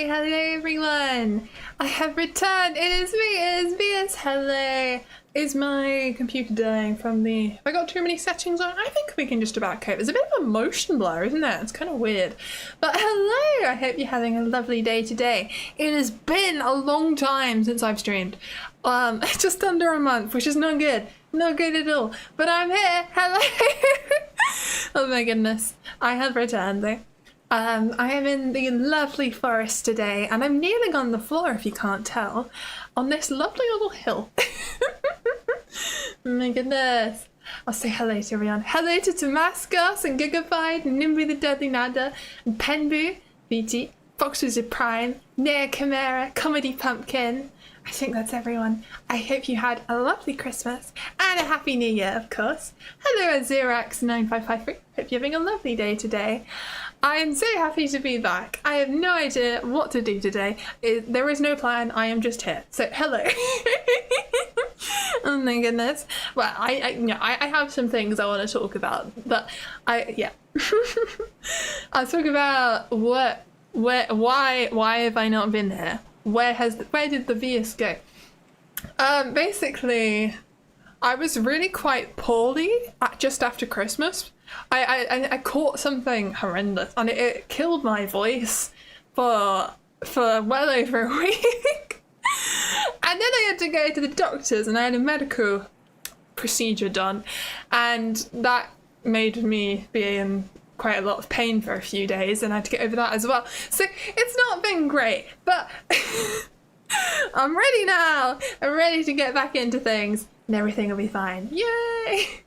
Hello everyone! I have returned! It is Vieus! Hello! Is my computer dying from the... Have I got too many settings on? I think we can just about cope. There's a bit of a motion blur, isn't there? It's kind of weird. But hello! I hope you're having a lovely day today. It has been a long time since I've streamed. Just under a month, which is not good. Not good at all. But I'm here! Hello! Oh my goodness. I have returned though. I am in the lovely forest today, and I'm kneeling on the floor, if you can't tell, on this lovely little hill. Oh my goodness. I'll say hello to everyone. Hello to Damascus and Gigafied and Nimby the Deadly Nada and Penbu, VT, Foxes of Prime, Nea Chimera, Comedy Pumpkin. I think that's everyone. I hope you had a lovely Christmas and a Happy New Year, of course. Hello, Azirax9553. Hope you're having a lovely day today. I am so happy to be back. I have no idea what to do today. There is no plan. I am just here. So, hello. Oh my goodness. Well, I have some things I want to talk about, but I'll talk about why have I not been here? Where did the Vieus go? Basically, I was really quite poorly just after Christmas. I caught something horrendous and it killed my voice for well over a week. And then I had to go to the doctors and I had a medical procedure done, and that made me be in quite a lot of pain for a few days, and I had to get over that as well. So it's not been great, but I'm ready now. I'm ready to get back into things and everything will be fine. Yay!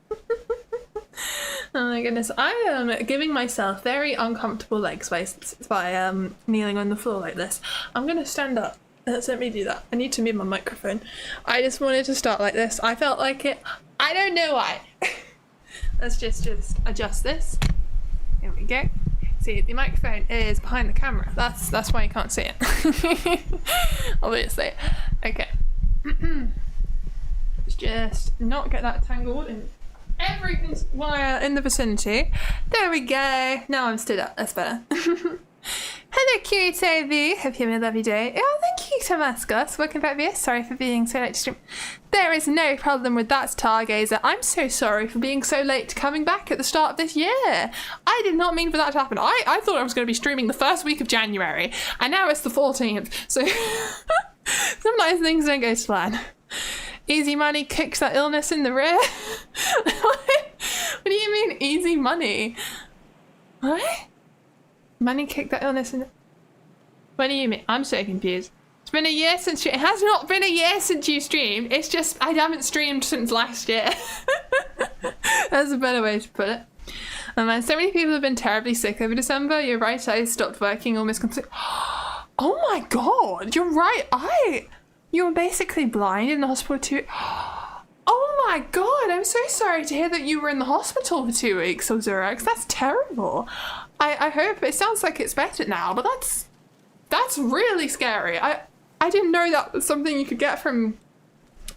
Oh my goodness, I am giving myself very uncomfortable leg space by kneeling on the floor like this. I'm gonna stand up. Let me do that. I need to move my microphone. I just wanted to start like this. I felt like it. I don't know why. Let's just adjust this. Here we go. See, the microphone is behind the camera. That's why you can't see it. Obviously. Okay. Let's just not get that tangled in every wire in the vicinity. There we go. Now I'm stood up. That's better. Hello, cute AV. Hope you're having a lovely day. Oh, thank you, Tamascus. Welcome back, Vieus. Sorry for being so late to stream. There is no problem with that, Stargazer. I'm so sorry for being so late coming back at the start of this year. I did not mean for that to happen. I thought I was going to be streaming the first week of January, and now it's the 14th. So sometimes things don't go to plan. Easy money kicks that illness in the rear. What do you mean, easy money? What? Money kicked that illness in the... What do you mean? I'm so confused. It's been a year since you... It has not been a year since you streamed. It's just I haven't streamed since last year. That's a better way to put it. And so many people have been terribly sick over December. Your right eye stopped working almost completely. Oh my god, your right eye. You were basically blind in the hospital too. Oh my god, I'm so sorry to hear that you were in the hospital for 2 weeks, Ozurax. That's terrible. I hope it sounds like it's better now, but that's really scary. I didn't know that was something you could get from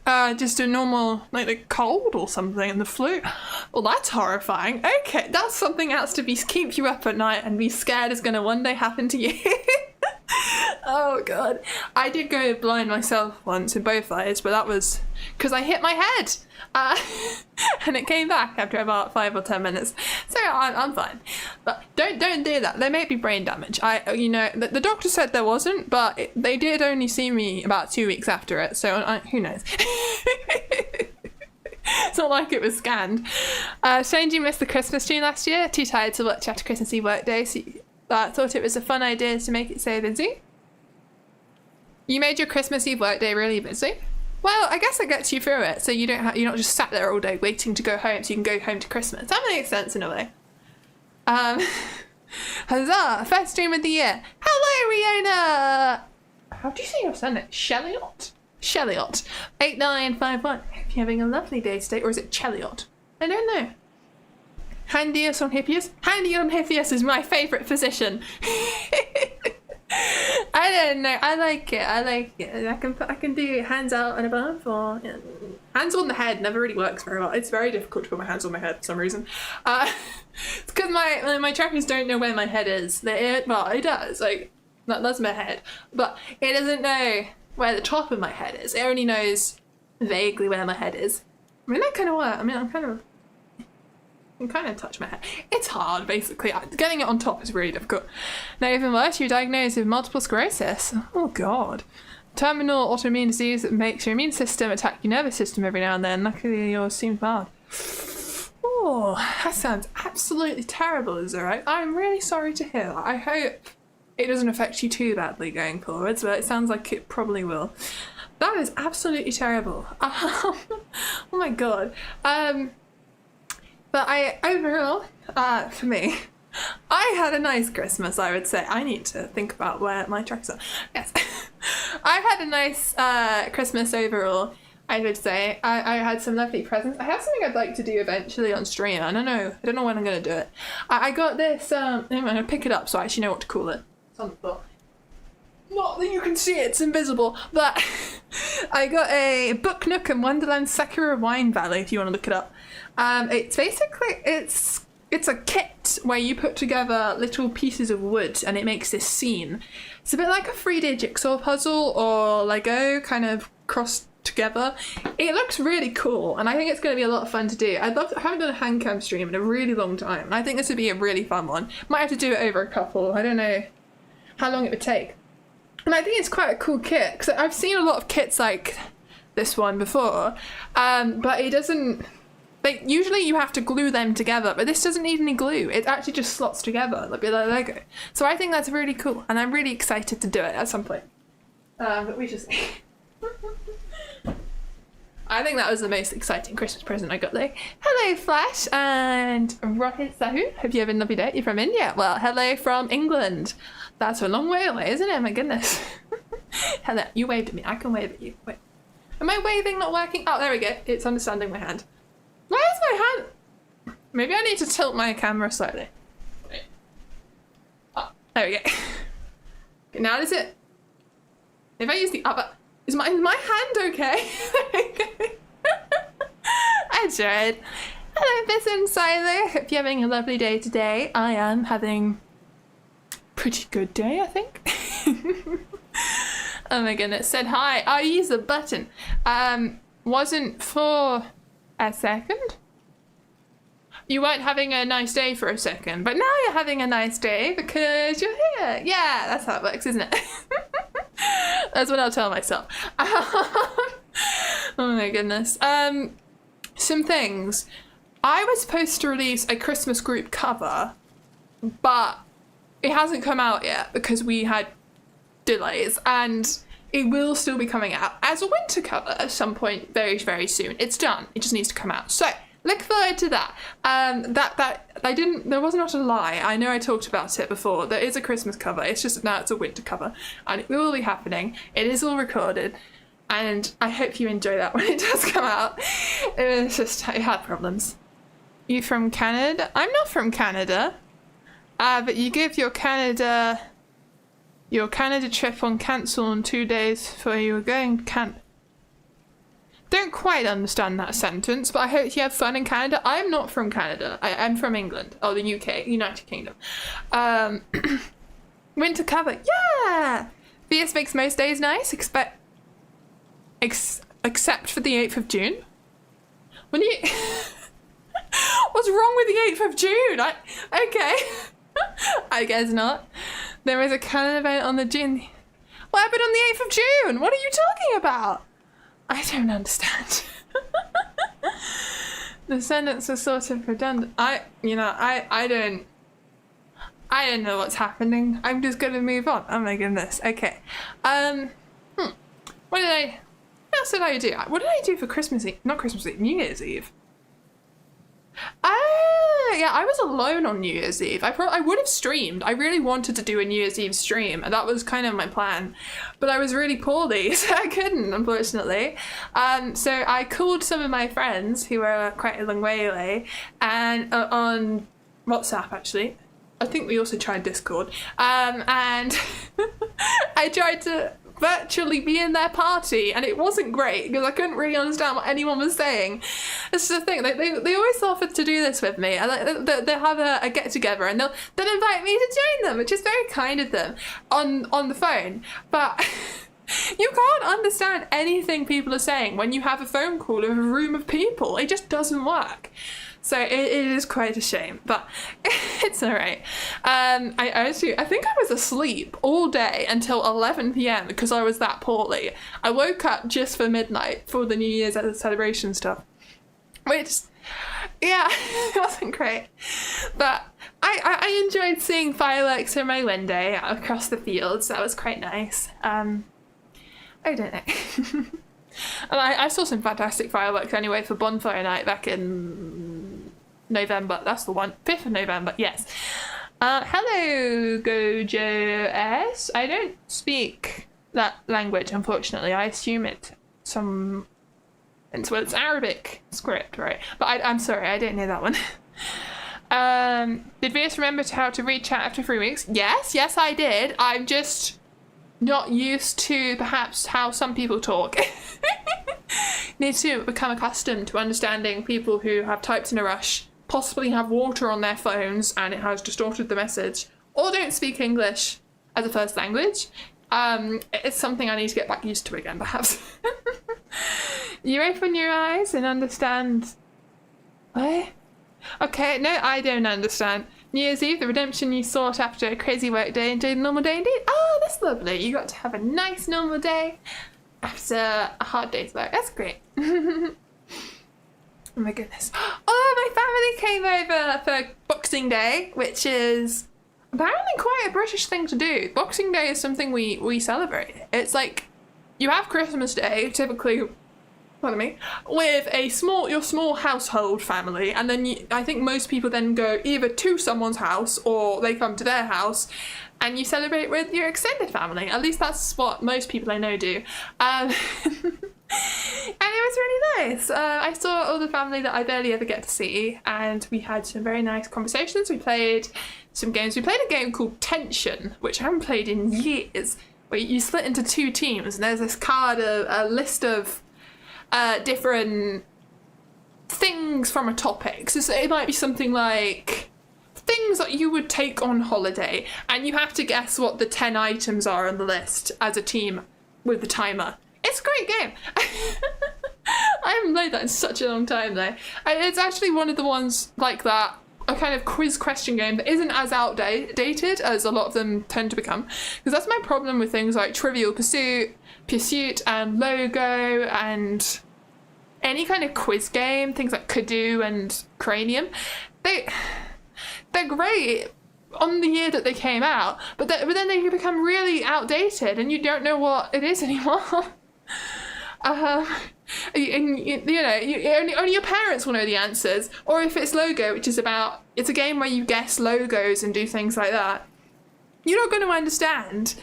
just a normal like a cold or something and the flu. Well, that's horrifying. Okay, that's something else to keep you up at night and be scared is gonna one day happen to you. Oh god, I did go blind myself once in both eyes, but that was because I hit my head and it came back after about 5 or 10 minutes. So I'm fine, but don't do that. There may be brain damage. The doctor said there wasn't, but they did only see me about 2 weeks after it, so who knows. It's not like it was scanned. Shane, you missed the Christmas tree last year. Too tired to watch after Christmas Eve work day, so thought it was a fun idea to make it so busy. You made your Christmas Eve workday really busy. Well, I guess it gets you through it, so you're not just sat there all day waiting to go home, so you can go home to Christmas. That makes sense in a way. Huzzah! First stream of the year. Hello, Riona. How do you say your surname? Shelliot. 8951. Hope you're having a lovely day today, or is it Cheliot? I don't know. Handius on Hippius. Handy on Hippius is my favourite physician. I don't know. I like it. I can do hands out and above, or hands on the head. Never really works very well. It's very difficult to put my hands on my head for some reason. It's because my trackers don't know where my head is. Well, it does. Like that's my head, but it doesn't know where the top of my head is. It only knows vaguely where my head is. I mean that kind of works. I mean I can kind of touch my head. It's hard, basically. Getting it on top is really difficult. Now, even worse, you're diagnosed with multiple sclerosis. Oh, God. Terminal autoimmune disease that makes your immune system attack your nervous system every now and then. Luckily, yours seems mild. Oh, that sounds absolutely terrible, is it right? I'm really sorry to hear that. I hope it doesn't affect you too badly going forwards, but it sounds like it probably will. That is absolutely terrible. Oh my God. But overall, for me, I had a nice Christmas, I would say. I need to think about where my tracks are. Yes. I had a nice Christmas overall, I would say. I had some lovely presents. I have something I'd like to do eventually on stream. I don't know when I'm going to do it. I got this, I'm going to pick it up so I actually know what to call it. It's on the floor. Not that you can see it, it's invisible, but I got a Book Nook and Wonderland Sakura Wine Valley, if you want to look it up. It's basically, it's a kit where you put together little pieces of wood and it makes this scene. It's a bit like a 3D jigsaw puzzle or Lego kind of crossed together. It looks really cool and I think it's going to be a lot of fun to do. I haven't done a handcam stream in a really long time and I think this would be a really fun one. Might have to do it over a couple, I don't know how long it would take. And I think it's quite a cool kit because I've seen a lot of kits like this one before, but it doesn't, like, usually you have to glue them together, but this doesn't need any glue. It actually just slots together like Lego. So I think that's really cool and I'm really excited to do it at some point. But we just I think that was the most exciting Christmas present I got though. Hello Flash and Rohit Sahu. Hope you have a lovely day. You're from India? Well, hello from England. That's a long way away, isn't it? My goodness. Hello, you waved at me. I can wave at you. Wait. Am I waving not working? Oh, there we go. It's understanding my hand. Why is my hand? Maybe I need to tilt my camera slightly. Wait. Oh, there we go. Okay, now is it? If I use the other, is my hand okay? I tried. Hello, Biss and Silo. Hope you're having a lovely day today. I am having pretty good day, I think. Oh my goodness, said hi. I use the button. Wasn't for a second. You weren't having a nice day for a second, but now you're having a nice day because you're here. Yeah, that's how it works, isn't it? That's what I'll tell myself. Oh my goodness. Some things. I was supposed to release a Christmas group cover, but it hasn't come out yet because we had delays and it will still be coming out as a winter cover at some point very, very soon. It's done. It just needs to come out. So look forward to that. There was not a lie. I know I talked about it before. There is a Christmas cover. It's just now it's a winter cover and it will be happening. It is all recorded and I hope you enjoy that when it does come out. It was just, I had problems. You from Canada? I'm not from Canada. But you give your Canada trip on cancel in 2 days for you were going Don't quite understand that sentence, but I hope you have fun in Canada. I'm not from Canada. I'm from England, or the UK, United Kingdom. Winter cover, yeah! Vieus makes most days nice, except for the 8th of June. When you... What's wrong with the 8th of June? Okay. I guess not. There was a canon event on the June. What happened on the 8th of June? What are you talking about? I don't understand. The sentence was sort of redundant. I don't know what's happening. I'm just gonna move on. Oh my goodness. Okay. What else did I do? What did I do for Christmas Eve? Not Christmas Eve, New Year's Eve. Yeah, I was alone on New Year's Eve. I would have streamed. I really wanted to do a New Year's Eve stream, and that was kind of my plan. But I was really poorly, so I couldn't, unfortunately. So I called some of my friends who were quite a long way away, and on WhatsApp, actually. I think we also tried Discord. And I tried to virtually be in their party and it wasn't great because I couldn't really understand what anyone was saying. This is the thing, they always offered to do this with me and they'll have a get together and they'll invite me to join them, which is very kind of them on the phone, but you can't understand anything people are saying when you have a phone call with a room of people. It just doesn't work. So it is quite a shame, but it's all right. I think I was asleep all day until 11 p.m. because I was that poorly. I woke up just for midnight for the New Year's celebration stuff, which, yeah, it wasn't great. But I enjoyed seeing fireworks from my window across the fields. That was quite nice. I don't know. And I saw some fantastic fireworks anyway for Bonfire Night back in November. That's the one. 5th of November, yes. Hello, Gojo S. I don't speak that language, unfortunately. I assume it's it's Arabic script, right? But I'm sorry, I didn't know that one. Did Vieus remember how to read chat after 3 weeks? Yes, I did. I'm just not used to perhaps how some people talk. Need to become accustomed to understanding people who have typed in a rush, possibly have water on their phones and it has distorted the message, or don't speak English as a first language. It's something I need to get back used to again, perhaps. You open your eyes and understand. What? Okay, no, I don't understand. New Year's Eve, the redemption you sought after a crazy work day and doing a normal day indeed. Oh, that's lovely. You got to have a nice normal day after a hard day's work. That's great. Oh my goodness. Oh, my family came over for Boxing Day, which is apparently quite a British thing to do. Boxing Day is something we celebrate. It's like you have Christmas Day, typically, pardon me, with your small household family, and then I think most people then go either to someone's house or they come to their house and you celebrate with your extended family. At least that's what most people I know do. And it was really nice. I saw all the family that I barely ever get to see, and we had some very nice conversations. We played some games. We played a game called Tension, which I haven't played in years, where you split into 2 teams, and there's this card, a list of different things from a topic. So it might be something like things that you would take on holiday, and you have to guess what the 10 items are on the list as a team with the timer. It's a great game. I haven't played that in such a long time though. It's actually one of the ones like that, a kind of quiz question game that isn't as outdated as a lot of them tend to become. Because that's my problem with things like Trivial Pursuit and Logo and any kind of quiz game, things like Kadu and Cranium. They're great on the year that they came out, but then they become really outdated and you don't know what it is anymore. And you know, only your parents will know the answers. Or if it's Logo, which is it's a game where you guess logos and do things like that, you're not going to understand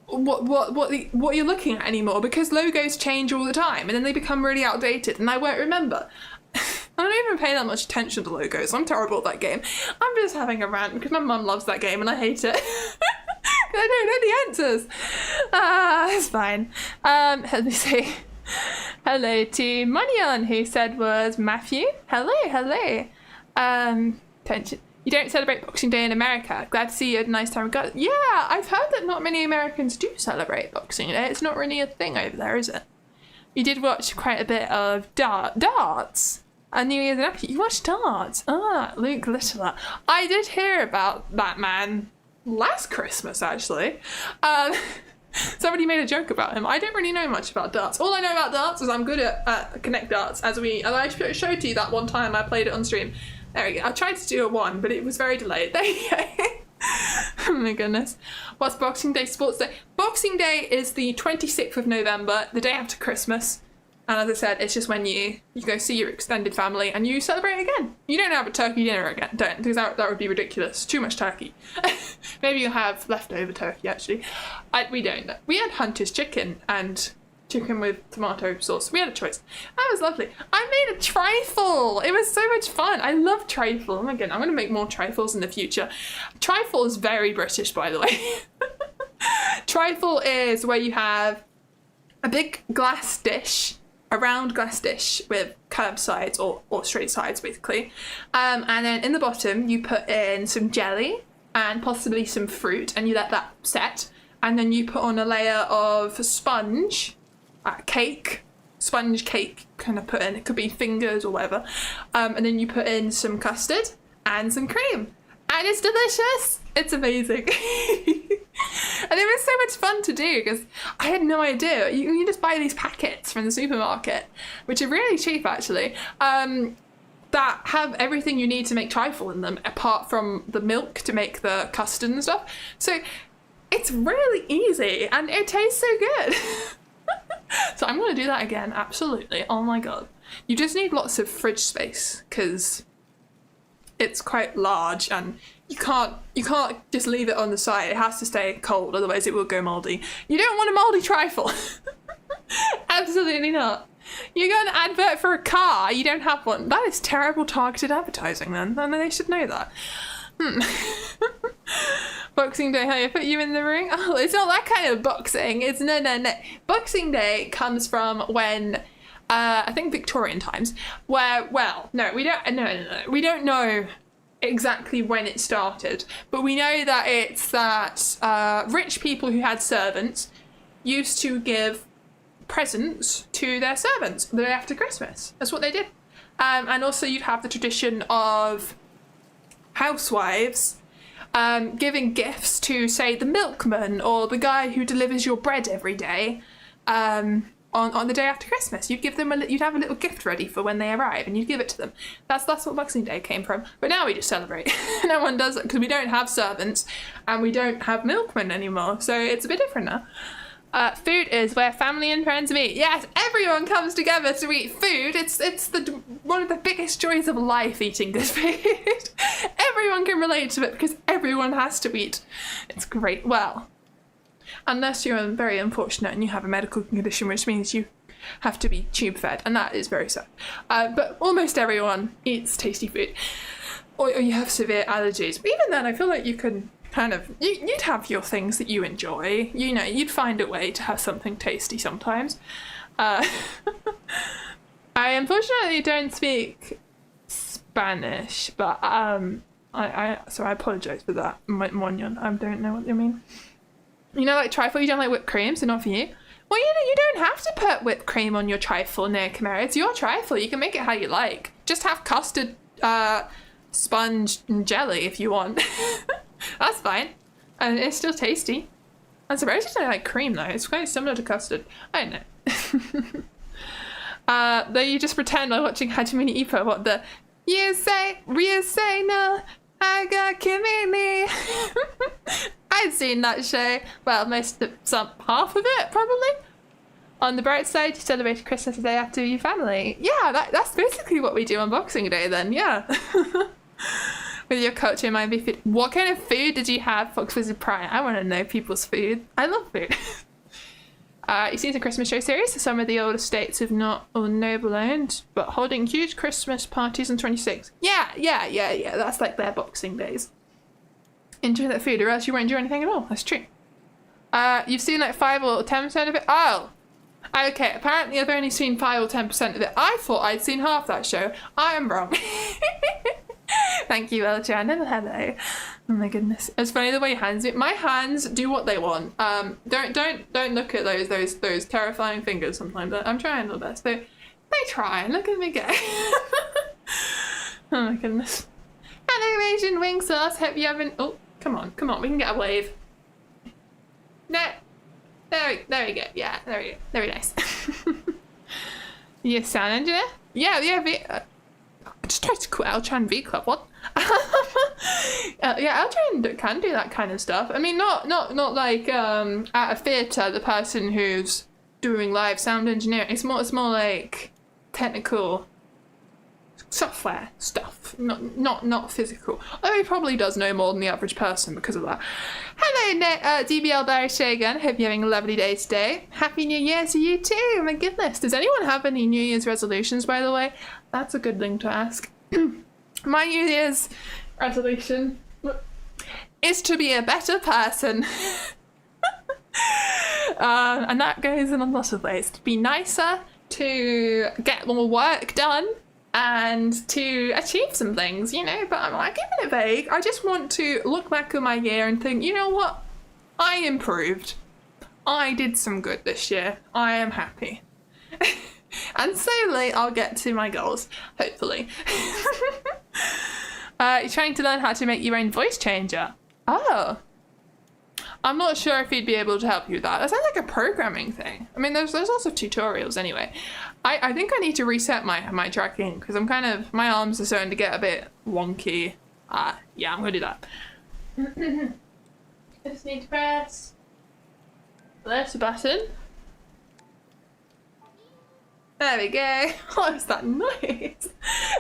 what you're looking at anymore, because logos change all the time and then they become really outdated and I won't remember. I don't even pay that much attention to logos. I'm terrible at that game. I'm just having a rant because my mum loves that game and I hate it. I don't know the answers. It's fine. Let me see. Hello to Munyon, who said was Matthew. Hello. Tension. You don't celebrate Boxing Day in America. Glad to see you had a nice time. Yeah, I've heard that not many Americans do celebrate Boxing Day. It's not really a thing over there, is it? You did watch quite a bit of darts. And New Year's Eve. You watched darts. Luke Littler. I did hear about that man last Christmas, actually. Somebody made a joke about him. I don't really know much about darts. All I know about darts is I'm good at Connect Darts, and I showed to you that one time I played it on stream. There we go. I tried to do a 1, but it was very delayed. There you go. Oh my goodness. What's Boxing Day? Sports Day. Boxing Day is the 26th of November, the day after Christmas. And as I said, it's just when you go see your extended family and you celebrate again. You don't have a turkey dinner again, don't, because that would be ridiculous. Too much turkey. Maybe you'll have leftover turkey, actually. We don't. We had Hunter's chicken and chicken with tomato sauce. We had a choice. That was lovely. I made a trifle. It was so much fun. I love trifle. Oh my god, I'm going to make more trifles in the future. Trifle is very British, by the way. Trifle is where you have a big glass dish, a round glass dish with curved sides or straight sides, basically. And then in the bottom, you put in some jelly and possibly some fruit, and you let that set. And then you put on a layer of sponge cake, kind of put in. It could be fingers or whatever. And then you put in some custard and some cream. And it's delicious. It's amazing. And it was so much fun to do because I had no idea. You just buy these packets from the supermarket, which are really cheap actually, that have everything you need to make trifle in them, apart from the milk to make the custard and stuff. So it's really easy and it tastes so good. So I'm going to do that again, absolutely. Oh my god. You just need lots of fridge space because it's quite large and you can't just leave it on the side. It has to stay cold, otherwise it will go moldy. You don't want a moldy trifle. Absolutely not. You got an advert for a car, you don't have one. That is terrible targeted advertising then. And they should know that. Boxing Day, how you put you in the ring? Oh, it's not that kind of boxing. It's no. Boxing Day comes from when, I think Victorian times, where, well, no, we don't know exactly when it started, but we know that it's that rich people who had servants used to give presents to their servants the day after Christmas. That's what they did. And also you'd have the tradition of housewives giving gifts to, say, the milkman or the guy who delivers your bread every day on the day after Christmas. You'd give them you'd have a little gift ready for when they arrive, and you'd give it to them. That's what Boxing Day came from. But now we just celebrate. No one does it because we don't have servants and we don't have milkmen anymore. So it's a bit different now. Food is where family and friends meet. Yes, everyone comes together to eat food. It's one of the biggest joys of life, eating good food. Everyone can relate to it because everyone has to eat. It's great. Well, unless you're very unfortunate and you have a medical condition, which means you have to be tube fed, and that is very sad. But almost everyone eats tasty food, or you have severe allergies. But even then, I feel like you can kind of, you'd have your things that you enjoy. You know, you'd find a way to have something tasty sometimes. I unfortunately don't speak Spanish, but so I apologize for that, Moñon. I don't know what you mean. You know, like trifle, you don't like whipped cream, so not for you. Well, you know, you don't have to put whipped cream on your trifle, no, Chimera. It's your trifle. You can make it how you like. Just have custard, sponge, and jelly if you want. That's fine. And it's still tasty. I'm surprised you don't like cream, though. It's quite similar to custard. I don't know. Though you just pretend like watching Hajime Ippo, what the you say no, I got Kimini. I'd seen that show. Well, half of it, probably. On the bright side, you celebrate Christmas the day after your family. Yeah, that's basically what we do on Boxing Day then, yeah. With your culture might be food. What kind of food did you have, Fox Wizard Prime? I want to know people's food. I love food. You've seen the Christmas show series. Some of the older states have not or noble owned, but holding huge Christmas parties on 26. Yeah. That's like their Boxing Days. Enjoy that food, or else you won't enjoy anything at all. That's true. You've seen like 5 or 10% of it. Oh, okay. Apparently, I've only seen 5 or 10% of it. I thought I'd seen half that show. I am wrong. Thank you, Elchan. Hello. Oh my goodness. It's funny the way your hands do. My hands do what they want. Don't look at those terrifying fingers sometimes. I'm trying my best. They try. Look at me go. Oh my goodness. Hello, Asian wing sauce. Hope you haven't. Oh, come on. We can get a wave. No. There we go. Yeah, there we go. Very nice. You sound engineer? Yeah. I just tried to quit Elchan V Club. What? Yeah, Elchan can do that kind of stuff. I mean, not like at a theatre, the person who's doing live sound engineering. It's more like technical software stuff, not physical. Although he probably does know more than the average person because of that. Hello, DBL Barry Shagan. Hope you're having a lovely day today. Happy New Year to you too. My goodness. Does anyone have any New Year's resolutions, by the way? That's a good thing to ask. My New Year's resolution is to be a better person. And that goes in a lot of ways. To be nicer, to get more work done, and to achieve some things, you know, but I'm like keeping it vague. I just want to look back at my year and think, you know what? I improved. I did some good this year. I am happy. And slowly I'll get to my goals, hopefully. You're trying to learn how to make your own voice changer. Oh. I'm not sure if he'd be able to help you with that. That sounds like a programming thing. I mean, there's lots of tutorials anyway. I think I need to reset my tracking because I'm kind of, my arms are starting to get a bit wonky. Yeah, I'm gonna do that. Just need to press this button. There we go. What was that noise?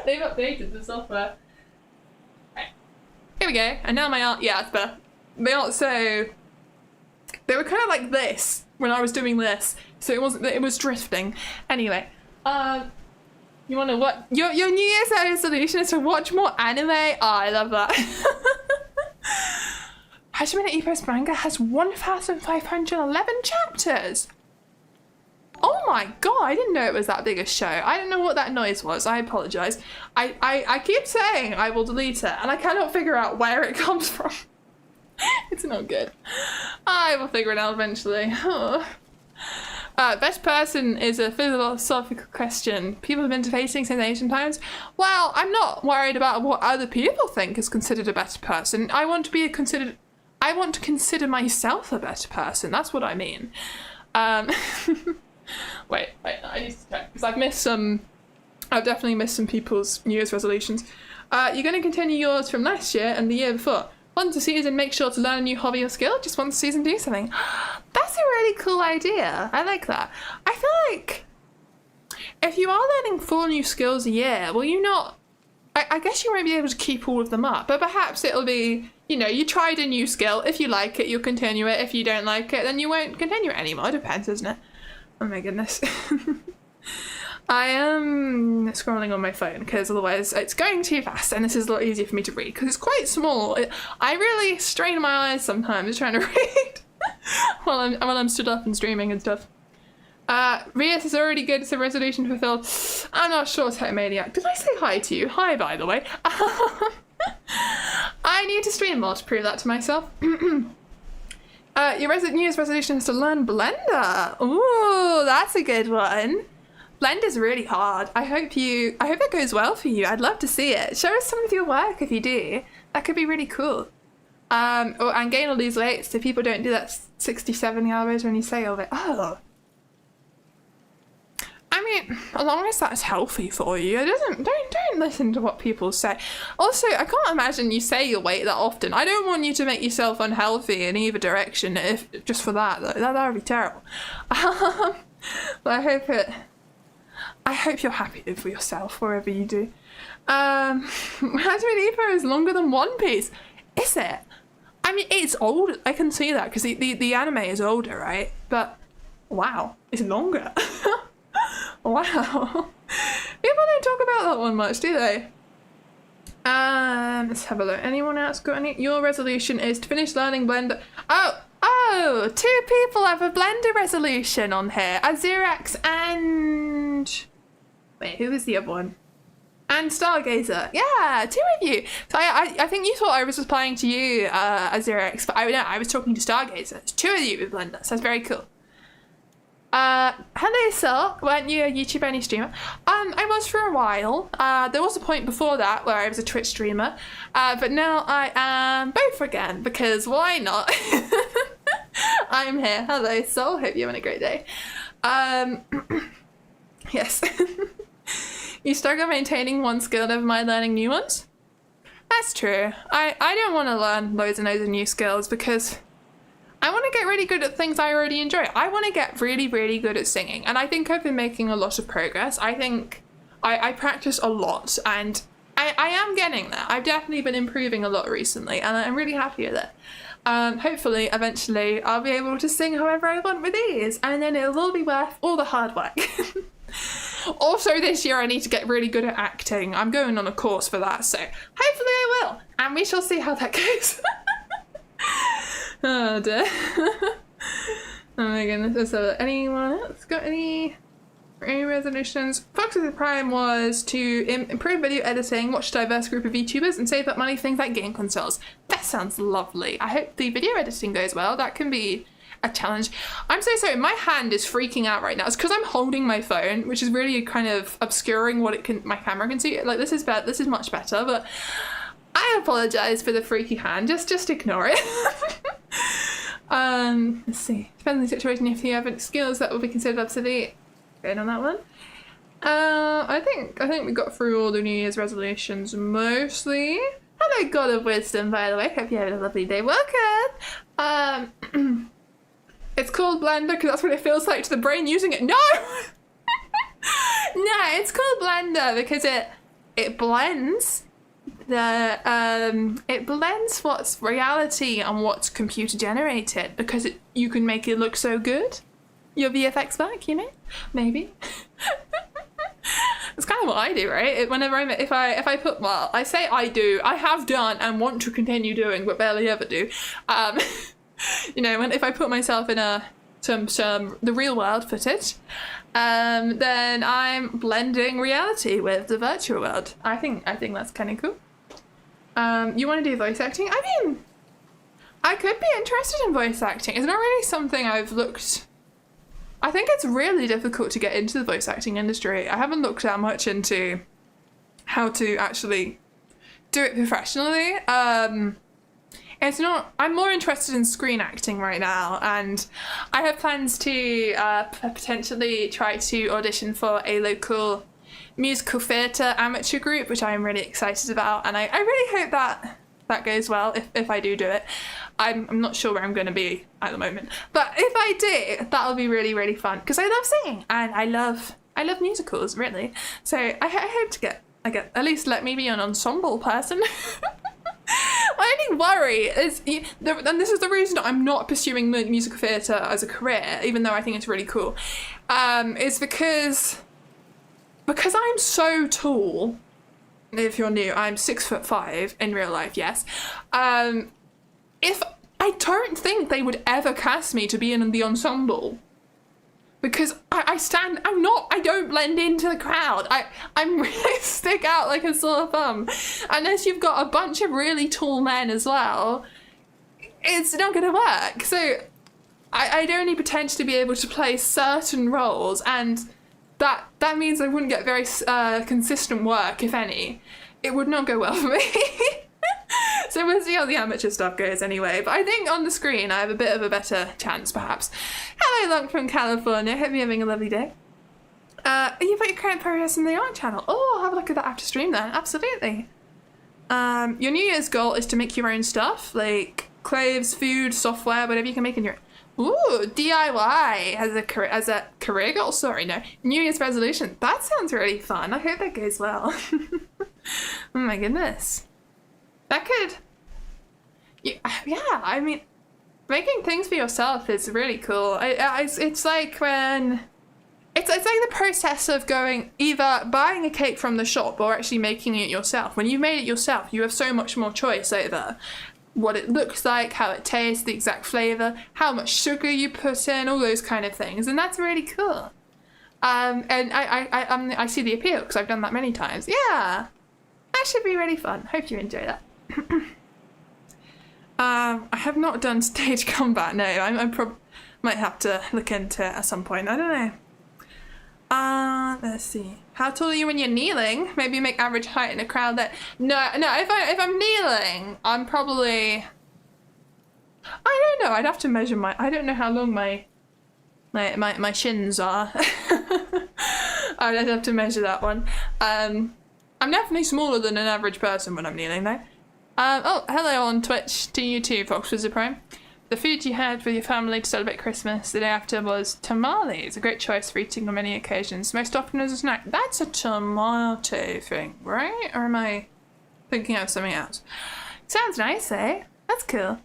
They've updated the software. Right. Here we go. And now my art, yeah, it's better. They aren't so, they were kind of like this when I was doing this. So it was drifting. Anyway, you want to what? Your New Year's resolution is to watch more anime? Oh, I love that. Hajime no Ippo's manga has 1,511 chapters. Oh my god, I didn't know it was that big a show. I don't know what that noise was. I apologize. I keep saying I will delete it, and I cannot figure out where it comes from. It's not good. I will figure it out eventually. Best person is a philosophical question people have been debating since ancient times. Well, I'm not worried about what other people think is considered a better person. I want to consider myself a better person. That's what I mean. Wait, I need to check because I've missed some. I've definitely missed some people's New Year's resolutions. You're going to continue yours from last year and the year before. Once a season, make sure to learn a new hobby or skill. Just once a season, do something. That's a really cool idea. I like that. I feel like if you are learning 4 new skills a year, will you not? I guess you won't be able to keep all of them up, but perhaps it'll be, you know, you tried a new skill. If you like it, you'll continue it. If you don't like it, then you won't continue it anymore. It depends, isn't it? Oh my goodness. I am scrolling on my phone because otherwise it's going too fast, and this is a lot easier for me to read because it's quite small. I really strain my eyes sometimes trying to read while I'm stood up and streaming and stuff. Vieus is already good. It's a resolution fulfilled. I'm not sure, Tech Maniac. Did I say hi to you? Hi, by the way. I need to stream more to prove that to myself. Your New Year's resolution is to learn Blender. Ooh, that's a good one. Blender's really hard. I hope that goes well for you. I'd love to see it. Show us some of your work if you do. That could be really cool. And gain or lose weight so people don't do that 60-70 hours when you say of it. Oh. I mean, as long as that's healthy for you, don't listen to what people say. Also, I can't imagine you say your weight that often. I don't want you to make yourself unhealthy in either direction if just for that though. That would be terrible. But I hope you're happy with yourself wherever you do. Hajime no Ippo is longer than One Piece. Is it? I mean, it's old. I can see that because the anime is older, right? But wow, it's longer. Wow. People don't talk about that one much, do they? Let's have a look. Anyone else got any? Your resolution is to finish learning Blender. Oh, 2 people have a Blender resolution on here. Azirax and... Wait, who was the other one? And Stargazer. Yeah, 2 of you. So I think you thought I was replying to you, Azirax, but I was talking to Stargazer. It's 2 of you with Blender, so that's very cool. Hello, sir. Weren't you a YouTube only streamer? I was for a while. There was a point before that where I was a Twitch streamer, but now I am both again because why not? I'm here. Hello, Sol. Hope you're having a great day. Yes. You struggle maintaining one skill, never mind learning new ones? That's true. I don't want to learn loads and loads of new skills because I want to get really good at things I already enjoy. I want to get really, really good at singing, and I think I've been making a lot of progress. I think I practice a lot, and I am getting there. I've definitely been improving a lot recently, and I'm really happy with it. Hopefully, eventually, I'll be able to sing however I want with ease, and then it'll all be worth all the hard work. Also, this year I need to get really good at acting. I'm going on a course for that, so hopefully I will, and we shall see how that goes. Oh dear. Oh my goodness. So anyone else got any resolutions? Focus of the Prime was to improve video editing, watch a diverse group of VTubers, and save up money for things like game consoles. That sounds lovely. I hope the video editing goes well. That can be a challenge. I'm so sorry, my hand is freaking out right now. It's because I'm holding my phone, which is really kind of obscuring what my camera can see. Like this is much better, but I apologize for the freaky hand. Just ignore it. Let's see. Depends on the situation. If you have skills that will be considered obsolete. Going on that one. I think we got through all the New Year's resolutions mostly. Hello, God of Wisdom, by the way. Hope you had a lovely day. Welcome. It's called Blender because that's what it feels like to the brain using it. No. No, it's called Blender because it blends it blends what's reality and what's computer generated because you can make it look so good. Your VFX work, you know? Maybe. It's kind of what I do, right? Whenever if I put, well, I say I do, I have done and want to continue doing, but barely ever do. You know, if I put myself in the real world footage, then I'm blending reality with the virtual world. I think that's kind of cool. You want to do voice acting? I mean, I could be interested in voice acting. It's not really something I've looked. I think it's really difficult to get into the voice acting industry. I haven't looked that much into how to actually do it professionally. It's not. I'm more interested in screen acting right now, and I have plans to potentially try to audition for a local musical theatre amateur group, which I am really excited about, and I really hope that goes well if I do it. I'm not sure where I'm going to be at the moment, but if I do, that'll be really, really fun because I love singing and I love musicals, really. So I hope to get at least let me be an ensemble person. My only worry is, and this is the reason I'm not pursuing musical theatre as a career, even though I think it's really cool, is because I'm so tall. If you're new, I'm 6'5" in real life, yes. If I don't think they would ever cast me to be in the ensemble, because I don't blend into the crowd. I'm really stick out like a sore thumb. Unless you've got a bunch of really tall men as well, it's not gonna work. So I'd only potentially be able to play certain roles, and that means I wouldn't get very consistent work, if any. It would not go well for me. So we'll see how the amateur stuff goes anyway. But I think on the screen I have a bit of a better chance, perhaps. Hello, Lunk from California. Hope you're having a lovely day. You put your current progress in the art channel. Oh, I'll have a look at that after stream then. Absolutely. Your New Year's goal is to make your own stuff, like clothes, food, software, whatever you can make in your... Ooh, DIY as a career goal? Sorry, no. New Year's resolution. That sounds really fun. I hope that goes well. Oh my goodness. That could... Yeah, I mean, making things for yourself is really cool. It's like when... It's like the process of going either buying a cake from the shop or actually making it yourself. When you've made it yourself, you have so much more choice over what it looks like, how it tastes, the exact flavour, how much sugar you put in, all those kind of things, and that's really cool. And I see the appeal because I've done that many times. Yeah, that should be really fun. Hope you enjoy that. I have not done stage combat. No, I might have to look into it at some point. I don't know. Let's see. How tall are you when you're kneeling? Maybe make average height in a crowd that... No, if I'm kneeling, I'm probably... I don't know, I'd have to measure my... I don't know how long my shins are. I'd have to measure that one. I'm definitely smaller than an average person when I'm kneeling, though. Oh, hello on Twitch to you too, Fox Wizard Prime. The food you had with your family to celebrate Christmas the day after was tamales. A great choice for eating on many occasions, most often as a snack. That's a tomato thing, right? Or am I thinking of something else? Sounds nice, eh? That's cool.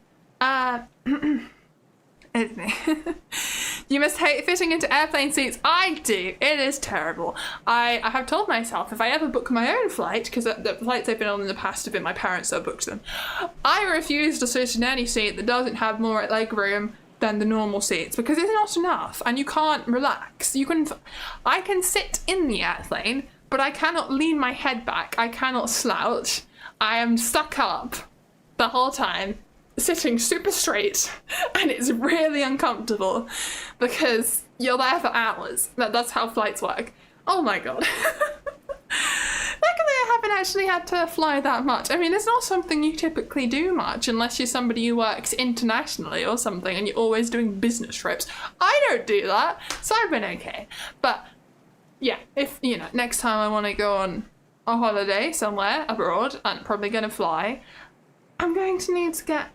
You must hate fitting into airplane seats. I do. It is terrible. I have told myself if I ever book my own flight, because the flights I've been on in the past have been my parents that booked them, I refuse to sit in any seat that doesn't have more leg room than the normal seats, because it's not enough and you can't relax. I can sit in the airplane, but I cannot lean my head back. I cannot slouch. I am stuck up the whole time, sitting super straight, and it's really uncomfortable because you're there for hours. That's how flights work. Oh my god. Luckily I haven't actually had to fly that much. I mean, it's not something you typically do much unless you're somebody who works internationally or something and you're always doing business trips. I don't do that, so I've been okay. But yeah, if, you know, next time I want to go on a holiday somewhere abroad and probably gonna fly, I'm going to need to get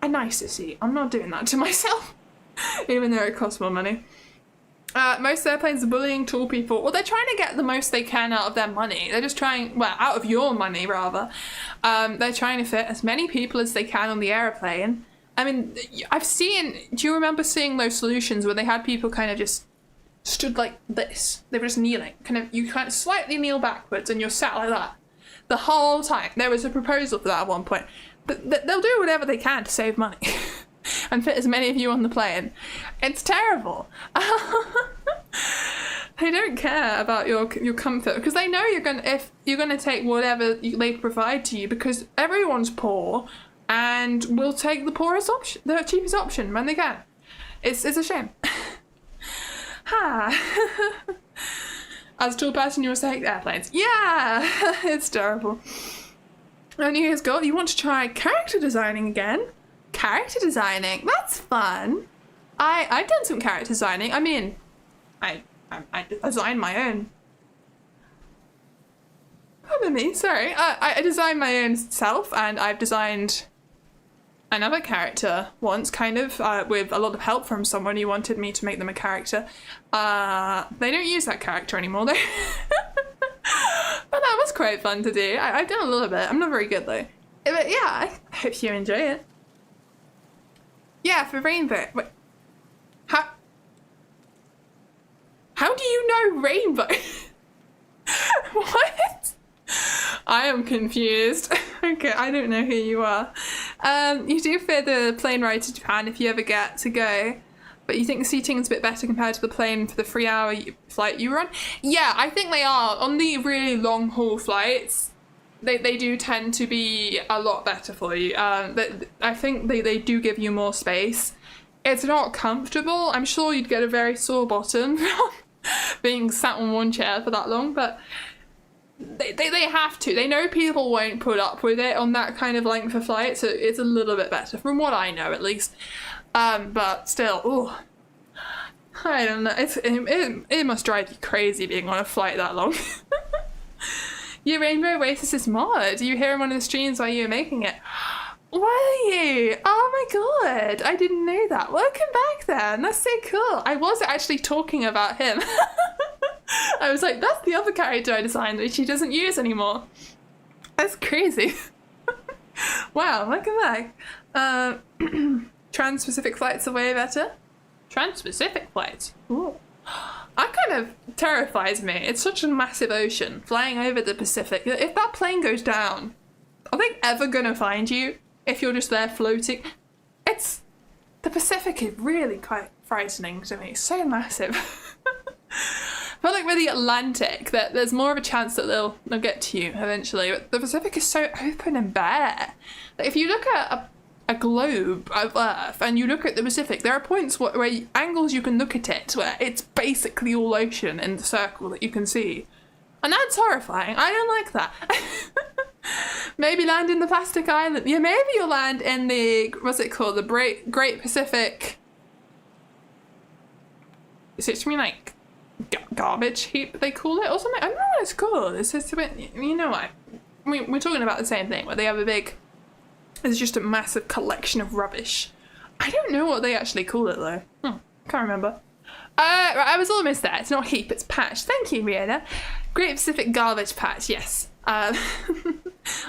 a nicer seat. I'm not doing that to myself, even though it costs more money. Most airplanes are bullying tall people. Well, they're trying to get the most they can out of their money. They're just trying, well, out of your money, rather. They're trying to fit as many people as they can on the airplane. I mean, do you remember seeing those solutions where they had people kind of just stood like this? They were just kneeling. You kind of slightly kneel backwards and you're sat like that the whole time. There was a proposal for that at one point. But they'll do whatever they can to save money. And fit as many of you on the plane. It's terrible. They don't care about your comfort because they know if you're gonna take whatever they provide to you, because everyone's poor and will take the poorest option, the cheapest option when they can. It's a shame. As a tall person, you must take airplanes. Yeah, it's terrible. And here's go. You want to try character designing again? Character designing, that's fun. I've done some character designing. I mean, I designed my own. Pardon me, sorry. I designed my own self, and I've designed another character once, kind of, with a lot of help from someone who wanted me to make them a character. They don't use that character anymore, though. But that was quite fun to do. I've done a little bit. I'm not very good, though. But yeah, I hope you enjoy it. Yeah, for Rainbow. Wait. How do you know Rainbow? What? I am confused. Okay, I don't know who you are. You do fear the plane ride to Japan if you ever get to go, but you think the seating is a bit better compared to the plane for the 3-hour flight you were on? Yeah, I think they are. On the really long haul flights, they do tend to be a lot better for you. I think they do give you more space. It's not comfortable. I'm sure you'd get a very sore bottom from being sat on one chair for that long, but they have to. They know people won't put up with it on that kind of length of flight, so it's a little bit better, from what I know at least. But still, ooh, I don't know. It must drive you crazy being on a flight that long. Your Rainbow Oasis is mod. You hear him on the streams while you were making it. Were you? Oh my god, I didn't know that. Welcome back then. That's so cool. I was actually talking about him. I was like, that's the other character I designed, which he doesn't use anymore. That's crazy. Wow, welcome back. Trans-Pacific flights are way better. Trans-Pacific flights? Ooh. That kind of terrifies me. It's such a massive ocean flying over the Pacific. If that plane goes down, are they ever gonna find you if you're just there floating? The Pacific is really quite frightening to me. It's so massive. I feel like with the Atlantic, that there's more of a chance that they'll get to you eventually. But the Pacific is so open and bare. Like if you look at a globe of Earth and you look at the Pacific, there are points where angles you can look at it where it's basically all ocean in the circle that you can see. And that's horrifying. I don't like that. Maybe land in the plastic island. Yeah, maybe you'll land in the, what's it called? The Great Pacific. Is it something like garbage heap they call it or something? I don't know what it's called. It's just a bit, you know what? We're talking about the same thing where they have it's just a massive collection of rubbish. I don't know what they actually call it though. Can't remember. I was almost there. It's not heap, it's patch. Thank you, Rihanna. Great Pacific Garbage Patch, yes. I'm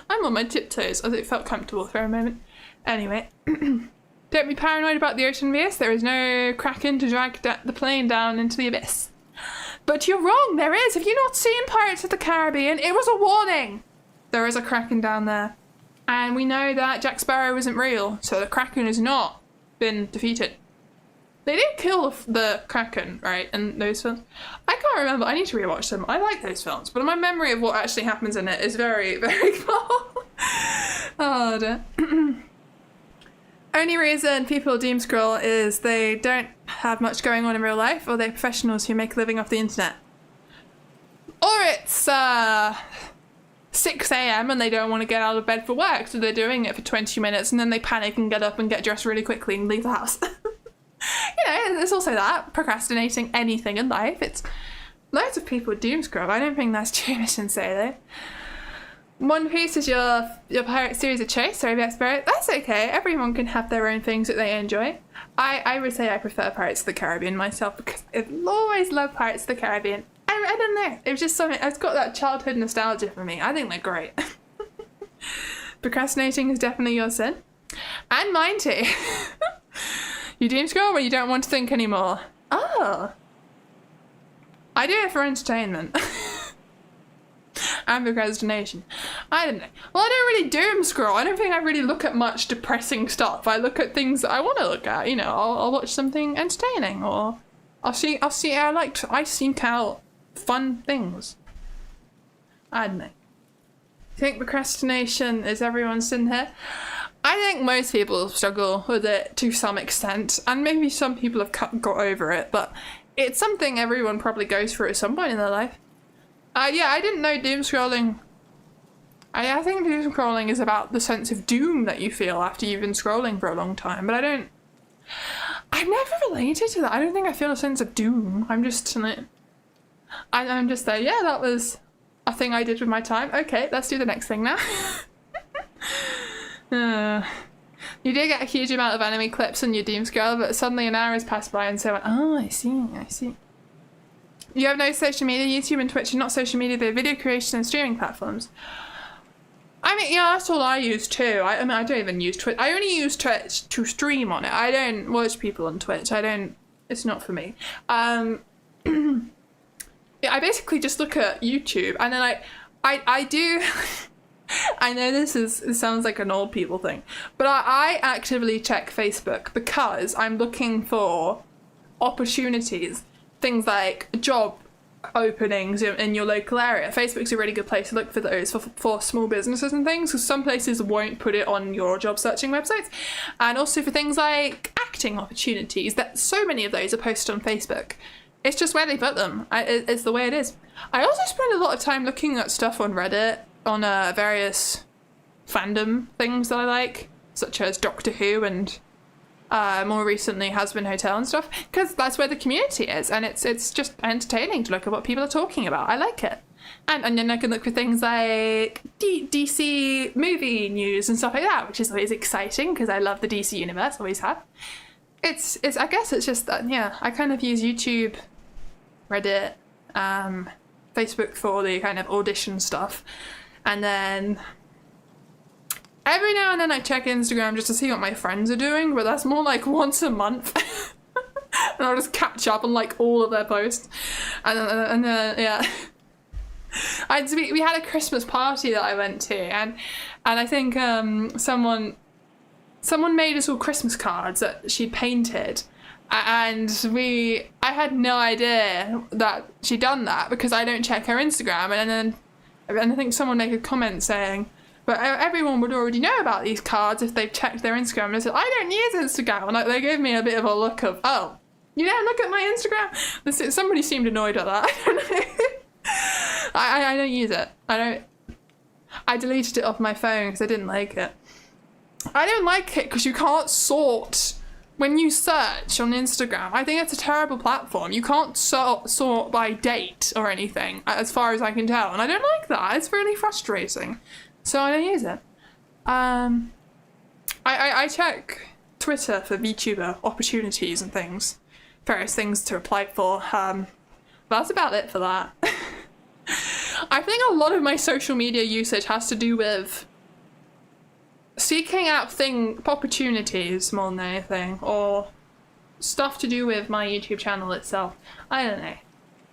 on my tiptoes as it felt comfortable for a moment. Anyway, don't be paranoid about the ocean, Vieus. There is no kraken to drag the plane down into the abyss. But you're wrong, there is. Have you not seen Pirates of the Caribbean? It was a warning. There is a kraken down there. And we know that Jack Sparrow isn't real, so the kraken has not been defeated. They did kill the kraken, right, in those films. I can't remember. I need to rewatch them. I like those films, but my memory of what actually happens in it is very, very small. Oh, dear. Only reason people doom scroll is they don't have much going on in real life, or they're professionals who make a living off the internet. Or it's 6 a.m. and they don't want to get out of bed for work, so they're doing it for 20 minutes and then they panic and get up and get dressed really quickly and leave the house. You know, there's also that, procrastinating anything in life. It's loads of people doom scroll. I don't think that's too much to say though. One Piece is your pirate series of choice, sorry about Spirit. That's okay, everyone can have their own things that they enjoy. I would say I prefer Pirates of the Caribbean myself because I've always loved Pirates of the Caribbean. I don't know, it was just something, it's got that childhood nostalgia for me. I think they're great. Procrastinating is definitely your sin. And mine too. You doom scroll when you don't want to think anymore. Oh. I do it for entertainment. And procrastination. I don't know. Well, I don't really doom scroll. I don't think I really look at much depressing stuff. I look at things that I want to look at. You know, I'll watch something entertaining, or I seek out fun things. I don't know. I think procrastination is everyone's sin here. I think most people struggle with it to some extent, and maybe some people have got over it, but it's something everyone probably goes through at some point in their life. Yeah, I didn't know doom scrolling. I think doom scrolling is about the sense of doom that you feel after you've been scrolling for a long time, but I've never related to that. I don't think I feel a sense of doom. I'm just there, yeah, that was a thing I did with my time. Okay, let's do the next thing now. You did get a huge amount of anime clips on your doom scroll, but suddenly an hour has passed by and so went, oh, I see. You have no social media. YouTube and Twitch are not social media, they're video creation and streaming platforms. I mean, yeah, that's all I use too. I mean, I don't even use Twitch. I only use Twitch to stream on it. I don't watch people on Twitch. It's not for me. Yeah, I basically just look at YouTube, and then I do... I know this sounds like an old people thing, but I actively check Facebook because I'm looking for opportunities. Things like job openings in your local area. Facebook's a really good place to look for those for small businesses and things, because some places won't put it on your job searching websites. And also for things like acting opportunities, that so many of those are posted on Facebook. It's just where they put them. It's the way it is. I also spend a lot of time looking at stuff on Reddit, on various fandom things that I like, such as Doctor Who and more recently Husband Hotel and stuff, because that's where the community is, and it's just entertaining to look at what people are talking about. I like it. And then I can look for things like DC movie news and stuff like that, which is always exciting because I love the DC universe, always have. It's I guess it's just that, yeah, I kind of use YouTube, Reddit, Facebook for the kind of audition stuff, and then every now and then I check Instagram just to see what my friends are doing, but that's more like once a month. And I'll just catch up on like all of their posts. And then yeah. We had a Christmas party that I went to, and I think someone made us all Christmas cards that she'd painted. And I had no idea that she'd done that because I don't check her Instagram. And I think someone made a comment saying, but everyone would already know about these cards if they've checked their Instagram. And I said, I don't use Instagram. And they gave me a bit of a look of, oh, you don't look at my Instagram? Somebody seemed annoyed at that. I don't know. I don't use it. I deleted it off my phone because I didn't like it. I don't like it because you can't sort when you search on Instagram. I think it's a terrible platform. You can't sort by date or anything, as far as I can tell. And I don't like that. It's really frustrating. So I don't use it. I check Twitter for VTuber opportunities and things. Various things to apply for. That's about it for that. I think a lot of my social media usage has to do with seeking out opportunities more than anything, or stuff to do with my YouTube channel itself. I don't know.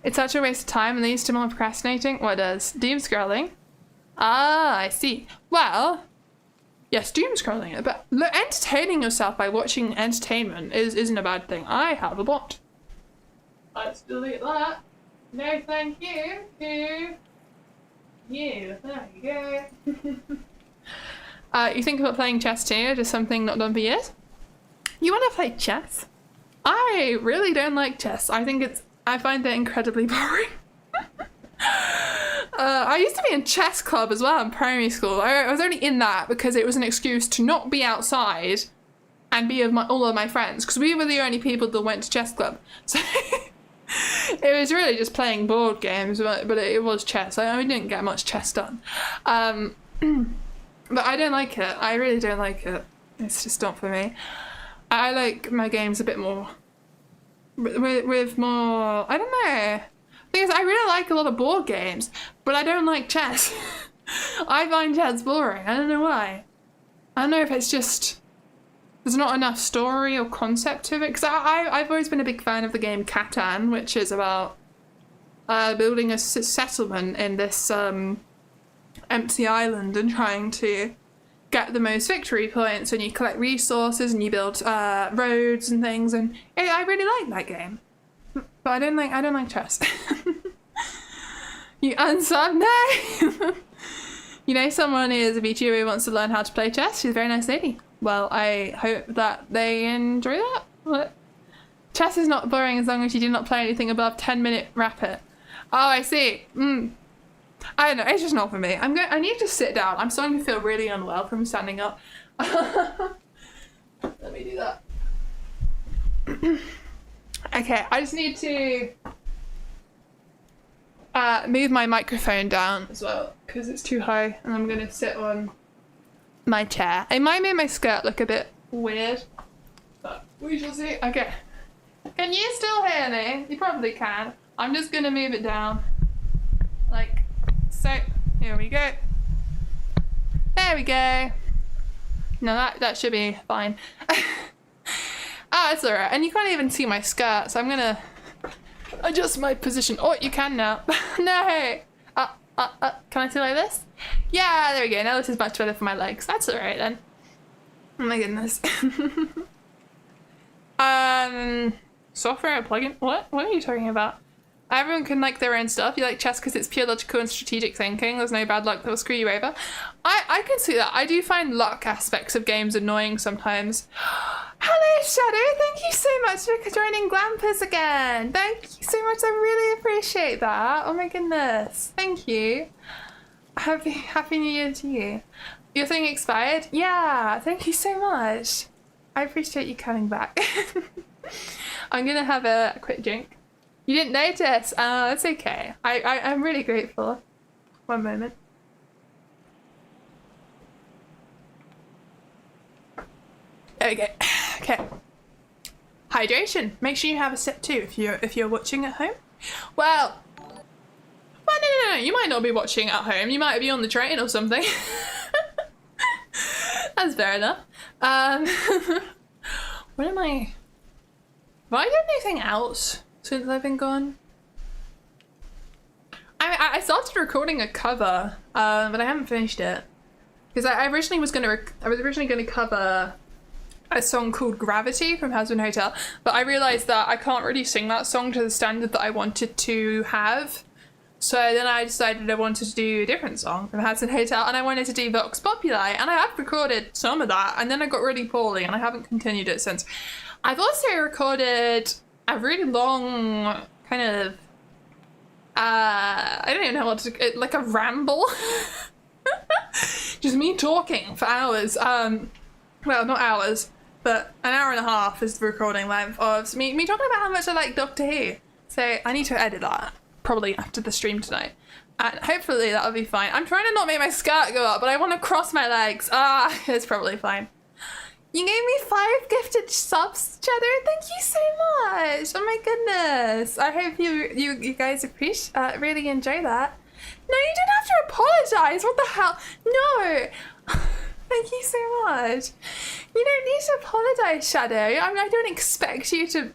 It's such a waste of time and leads to more procrastinating. What does? Doom scrolling? Ah, I see. Well, yes, doom scrolling, but entertaining yourself by watching entertainment isn't a bad thing. I have a bot. Let's delete that. No, thank you to you. There you go. You think about playing chess too, just something not done for years? You want to play chess? I really don't like chess. I find it incredibly boring. I used to be in chess club as well in primary school. I was only in that because it was an excuse to not be outside and be with all of my friends, because we were the only people that went to chess club. So It was really just playing board games, but it was chess. I didn't get much chess done. But I don't like it. I really don't like it. It's just not for me. I like my games a bit more with more, I don't know. Because I really like a lot of board games, but I don't like chess. I find chess boring. I don't know why. I don't know if it's just there's not enough story or concept to it. Because I've always been a big fan of the game Catan, which is about building a settlement in this empty island and trying to get the most victory points, and you collect resources and you build roads and things, and I really like that game. But I don't like chess. You unsub? No! You know, someone is a VTuber who wants to learn how to play chess. She's a very nice lady. Well, I hope that they enjoy that. What? Chess is not boring as long as you do not play anything above 10-minute rapid. Oh, I see. I don't know, it's just not for me. I need to sit down. I'm starting to feel really unwell from standing up. Let me do that. Okay, I just need to move my microphone down as well because it's too high, and I'm gonna sit on my chair. It might make my skirt look a bit weird, but we shall see. Okay. Can you still hear me? You probably can. I'm just gonna move it down. Like so. Here we go. There we go. No, that should be fine. Ah, it's alright. And you can't even see my skirt, so I'm gonna adjust my position. Oh, you can now. No! Can I sit like this? Yeah, there we go. Now this is much better for my legs. That's alright then. Oh my goodness. Software plugin? What? What are you talking about? Everyone can like their own stuff. You like chess because it's pure logical and strategic thinking. There's no bad luck that will screw you over. I can see that. I do find luck aspects of games annoying sometimes. Hello, Shadow. Thank you so much for joining Glampers again. Thank you so much. I really appreciate that. Oh my goodness. Thank you. Happy New Year to you. Your thing expired? Yeah. Thank you so much. I appreciate you coming back. I'm gonna have a quick drink. You didn't notice? It's okay. I'm really grateful. One moment. There we go. Okay. Hydration. Make sure you have a sip too if you're watching at home. Well, no. You might not be watching at home. You might be on the train or something. That's fair enough. What am I? Have I done anything else since I've been gone? I started recording a cover, but I haven't finished it because I originally was gonna cover a song called Gravity from Husband Hotel, but I realized that I can't really sing that song to the standard that I wanted to have. So then I decided I wanted to do a different song from Husband Hotel, and I wanted to do Vox Populi, and I have recorded some of that, and then I got really poorly, and I haven't continued it since. I've also recorded a really long kind of, I don't even know what to, like a ramble. Just me talking for hours. Well, not hours, but an hour and a half is the recording length of me talking about how much I like Doctor Who. So I need to edit that, probably after the stream tonight. And hopefully that'll be fine. I'm trying to not make my skirt go up, but I want to cross my legs. It's probably fine. You gave me 5 gifted subs, Cheddar. Thank you so much. Oh my goodness. I hope you guys really enjoy that. No, you didn't have to apologize. What the hell? No. Thank you so much. You don't need to apologize, Shadow. I don't expect you to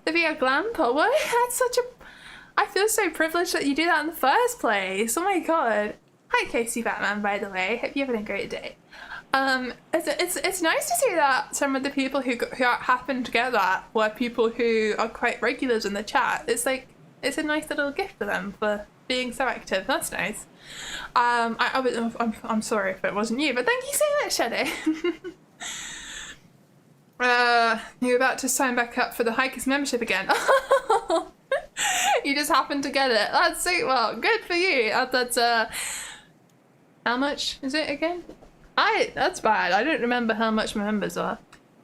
be a glamper. What? That's such a... I feel so privileged that you do that in the first place. Oh my god. Hi, Casey Batman, by the way. Hope you're having a great day. It's nice to see that some of the people who happen to get that were people who are quite regulars in the chat. It's like, it's a nice little gift for them for being so active. That's nice. I'm sorry if it wasn't you, but thank you so much, Shadow. You're about to sign back up for the Hikers membership again. You just happened to get it. That's sweet. Well, good for you. That's how much is it again? That's bad. I don't remember how much my members are.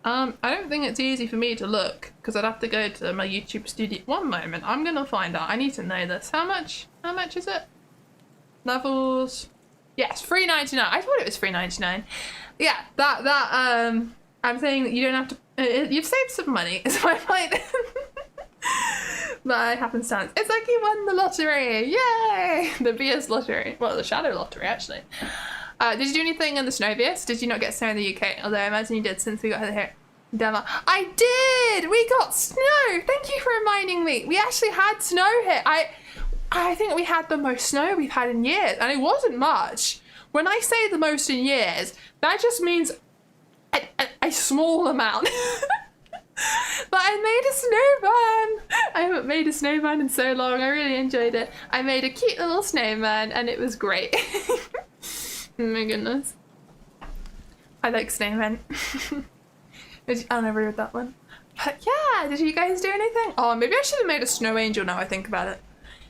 I don't think it's easy for me to look because I'd have to go to my YouTube studio. One moment, I'm gonna find out. I need to know this. How much is it? Levels. Yes, $3.99. I thought it was $3.99. Yeah, I'm saying that you don't have to. You've saved some money. Is my point. By happenstance, it's like you won the lottery! Yay! The Vieus lottery. Well, the shadow lottery actually. Did you do anything in the snow, Vieus? Did you not get snow in the UK? Although I imagine you did since we got here. Denmark. I did! We got snow! Thank you for reminding me. We actually had snow here. I think we had the most snow we've had in years, and it wasn't much. When I say the most in years, that just means a small amount. But I made a snowman! I haven't made a snowman in so long. I really enjoyed it. I made a cute little snowman and it was great. Oh my goodness. I like snowmen. I'll never read that one. But yeah, did you guys do anything? Oh, maybe I should have made a snow angel now I think about it.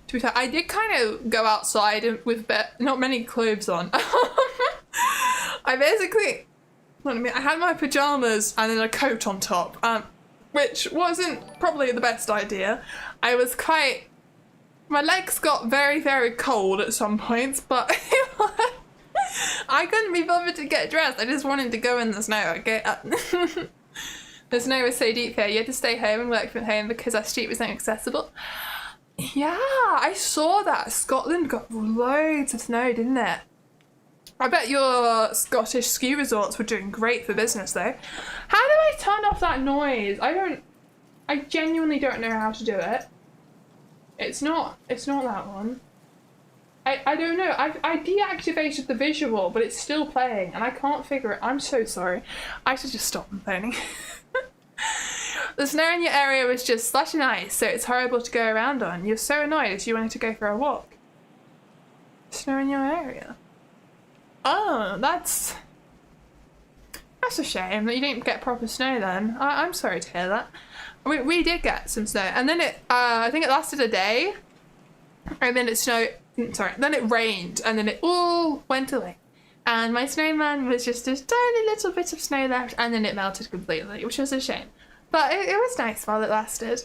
To be fair, I did kind of go outside with not many clothes on. I basically, I had my pajamas and then a coat on top. Which wasn't probably the best idea. My legs got very, very cold at some points, but I couldn't be bothered to get dressed. I just wanted to go in the snow, okay? The snow was so deep here, you had to stay home and work from home because our street was inaccessible. Yeah, I saw that. Scotland got loads of snow, didn't it? I bet your Scottish ski resorts were doing great for business though. How do I turn off that noise? I genuinely don't know how to do it. It's not that one. I don't know. I deactivated the visual, but it's still playing and I can't figure it. I'm so sorry. I should just stop complaining. The snow in your area was just slush and ice, so it's horrible to go around on. You're so annoyed as you wanted to go for a walk. Snow in your area. Oh, that's a shame that you didn't get proper snow then. I'm sorry to hear that. We did get some snow, and then I think it lasted a day, and then it snowed. Sorry, then it rained, and then it all went away. And my snowman was just a tiny little bit of snow left, and then it melted completely, which was a shame. But it was nice while it lasted.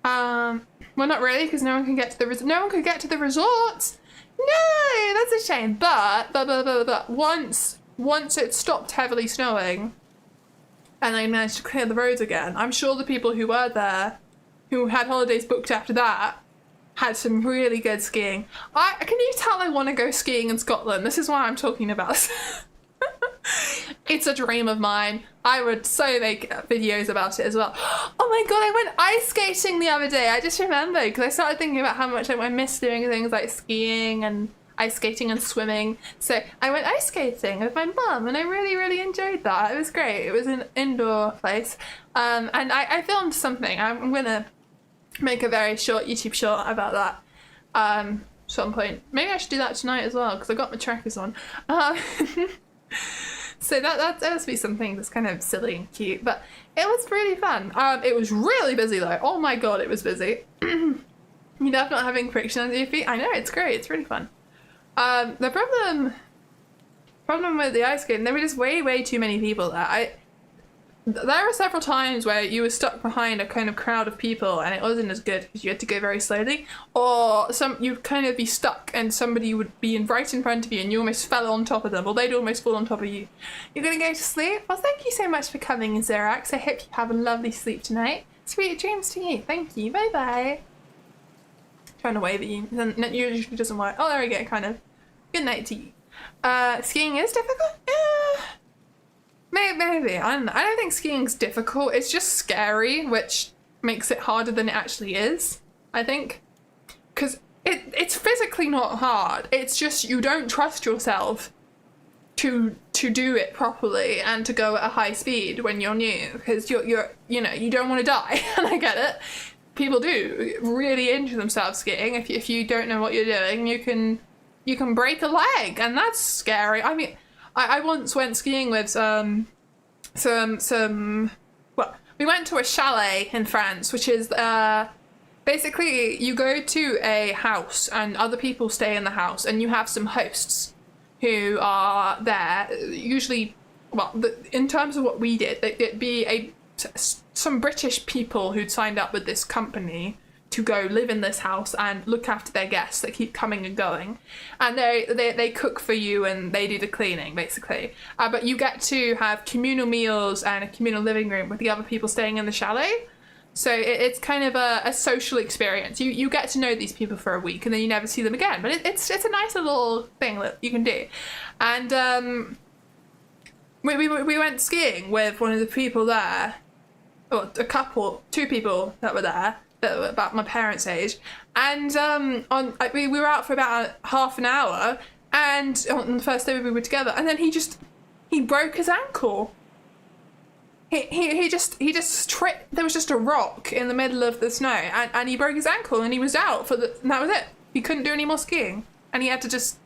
Well, not really, because no one can get to the resorts. No, that's a shame. But once it stopped heavily snowing and I managed to clear the roads again, I'm sure the people who were there, who had holidays booked after that, had some really good skiing. Can you tell I want to go skiing in Scotland? This is why I'm talking about this. It's a dream of mine. I would so make videos about it as well. Oh my god, I went ice skating the other day. I just remembered because I started thinking about how much I miss doing things like skiing and ice skating and swimming. So I went ice skating with my mum and I really, really enjoyed that. It was great. It was an indoor place. And I filmed something. I'm gonna make a very short YouTube short about that some point. Maybe I should do that tonight as well because I got my trackers on. So that must be something that's kind of silly and cute, but it was really fun. It was really busy though. Oh my god, it was busy. You love not having friction under your feet? I know, it's great, it's really fun. The problem with the ice skating, there were just way too many people there. There were several times where you were stuck behind a kind of crowd of people and it wasn't as good because you had to go very slowly, or you'd kind of be stuck and somebody would be right in front of you and you almost fell on top of them, or they'd almost fall on top of you. You're gonna go to sleep? Well, thank you so much for coming, Xerax. I hope you have a lovely sleep tonight. Sweet dreams to you. Thank you. Bye bye. Trying to wave at you. Then it usually doesn't work. Oh, there we go. Kind of. Good night to you. Skiing is difficult. Yeah. Maybe. I don't know. I don't think skiing's difficult. It's just scary, which makes it harder than it actually is, I think. Because it's physically not hard. It's just you don't trust yourself to do it properly and to go at a high speed when you're new, because you don't want to die. And I get it. People do really injure themselves skiing. If you don't know what you're doing, you can break a leg, and that's scary. I mean, I once went skiing with well, we went to a chalet in France, which is basically you go to a house and other people stay in the house, and you have some hosts who are there. Usually, well, in terms of what we did, it'd be some British people who'd signed up with this company to go live in this house and look after their guests that keep coming and going, and they cook for you and they do the cleaning basically, but you get to have communal meals and a communal living room with the other people staying in the chalet. So it's kind of a social experience. You get to know these people for a week and then you never see them again, but it's a nice little thing that you can do. And we went skiing with one of the people there, or two people that were there that were about my parents' age, and we were out for about half an hour, and on the first day we were together, and then he broke his ankle. He just tripped. There was just a rock in the middle of the snow, and he broke his ankle, and he was out and that was it. He couldn't do any more skiing, and he had to just,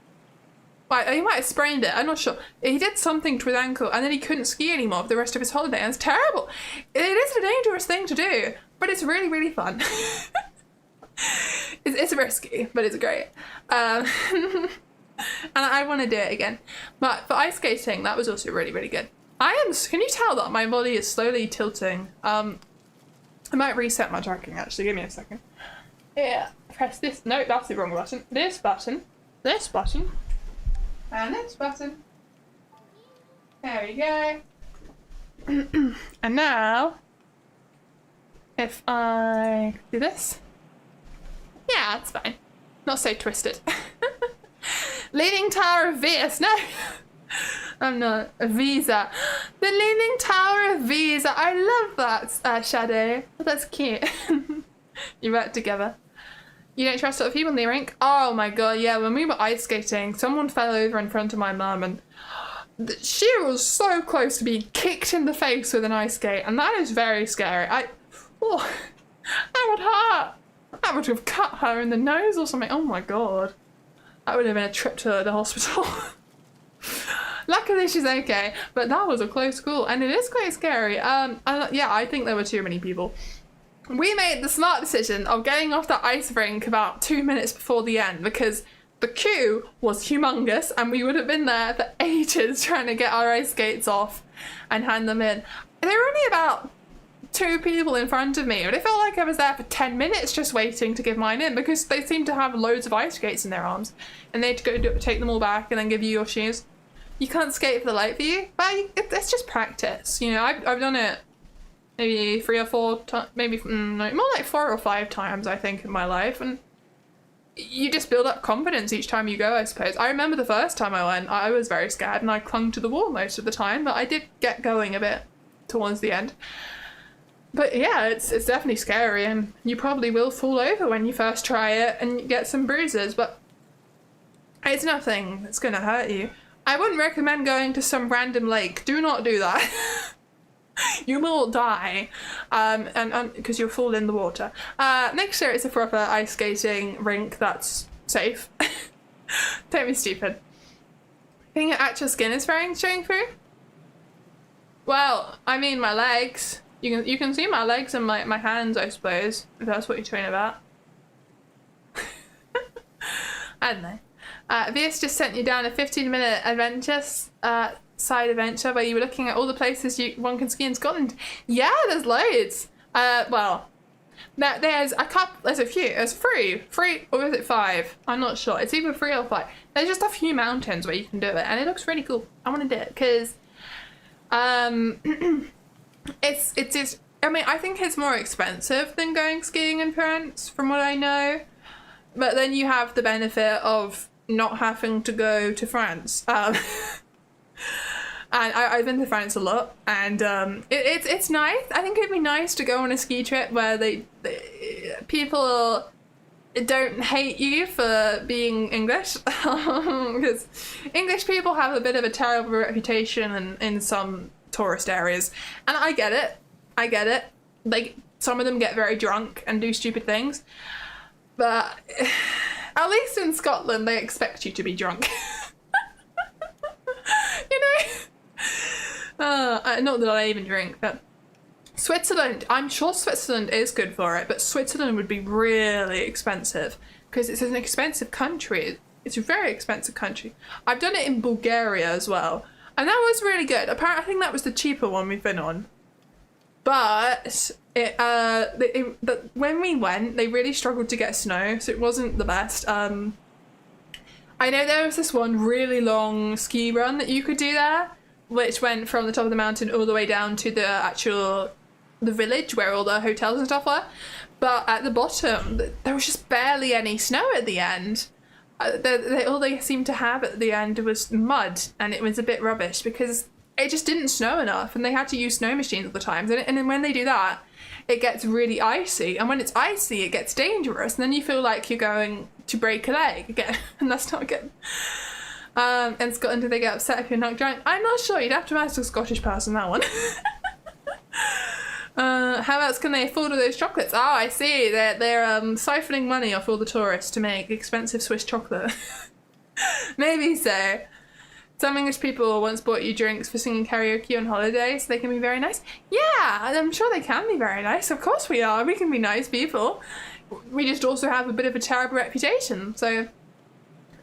like, he might have sprained it, I'm not sure. He did something to his ankle, and then he couldn't ski anymore for the rest of his holiday, and it's terrible. It is a dangerous thing to do, but it's really, really fun. It's risky, but it's great. And I want to do it again. But for ice skating, that was also really, really good. Can you tell that my body is slowly tilting? I might reset my tracking actually, give me a second. Yeah, press this, no, that's the wrong button. This button, and this button. There we go. And now, if I do this, yeah, that's fine. Not so twisted. Leaning Tower of Vieus, no. I'm not. Visa. The Leaning Tower of Visa. I love that shadow. Oh, that's cute. You work together. You don't trust other people in the rink? Oh my god, yeah. When we were ice skating, someone fell over in front of my mum, and she was so close to being kicked in the face with an ice skate, and that is very scary. That would hurt. That would have cut her in the nose or something. Oh my god. That would have been a trip to the hospital. Luckily she's okay, but that was a close call, and it is quite scary. Yeah, I think there were too many people. We made the smart decision of getting off the ice rink about 2 minutes before the end, because the queue was humongous and we would have been there for ages trying to get our ice skates off and hand them in. There were only about 2 people in front of me, but it felt like I was there for 10 minutes just waiting to give mine in, because they seemed to have loads of ice skates in their arms and they had to go take them all back and then give you your shoes. You can't skate for the life of you, but it's just practice. You know, I've done it maybe 3 or 4 times, maybe no, more like 4 or 5 times I think in my life, and you just build up confidence each time you go, I suppose. I remember the first time I went, I was very scared and I clung to the wall most of the time, but I did get going a bit towards the end. But yeah, it's definitely scary, and you probably will fall over when you first try it and get some bruises, but it's nothing that's gonna hurt you. I wouldn't recommend going to some random lake. Do not do that. You will die, and because you'll fall in the water. Next year it's a proper ice skating rink that's safe. Don't be stupid. Think your actual skin is showing through? Well, I mean my legs. You can see my legs and my hands, I suppose, if that's what you're talking about. I don't know. Vieus just sent you down a 15-minute adventure, side adventure where you were looking at all the places one can ski in Scotland. Yeah, there's loads. Well, there's a couple, there's a few. There's 3, or is it 5? I'm not sure. It's either 3 or 5. There's just a few mountains where you can do it, and it looks really cool. I want to do it because, it's. I mean, I think it's more expensive than going skiing in France, from what I know. But then you have the benefit of not having to go to France. And I've been to France a lot, and it's nice. I think it'd be nice to go on a ski trip where people don't hate you for being English, because English people have a bit of a terrible reputation in some tourist areas, and I get it. Like, some of them get very drunk and do stupid things, but at least in Scotland they expect you to be drunk. You know? Not that I even drink, but Switzerland, I'm sure Switzerland is good for it, but Switzerland would be really expensive because it's an expensive country. It's a very expensive country. I've done it in Bulgaria as well, and that was really good. Apparently, I think that was the cheaper one we've been on. But when we went, they really struggled to get snow, so it wasn't the best. I know there was this one really long ski run that you could do there, which went from the top of the mountain all the way down to the village where all the hotels and stuff were. But at the bottom, there was just barely any snow at the end. All they seemed to have at the end was mud, and it was a bit rubbish because it just didn't snow enough, and they had to use snow machines all the time. And then when they do that, it gets really icy, and when it's icy, it gets dangerous, and then you feel like you're going to break a leg again, and that's not good. In Scotland, do they get upset if you're not drunk? I'm not sure. You'd have to ask a Scottish person that one. How else can they afford all those chocolates? Oh, I see. They're siphoning money off all the tourists to make expensive Swiss chocolate. Maybe so. Some English people once bought you drinks for singing karaoke on holiday, so they can be very nice. Yeah, I'm sure they can be very nice. Of course we are. We can be nice people. We just also have a bit of a terrible reputation. So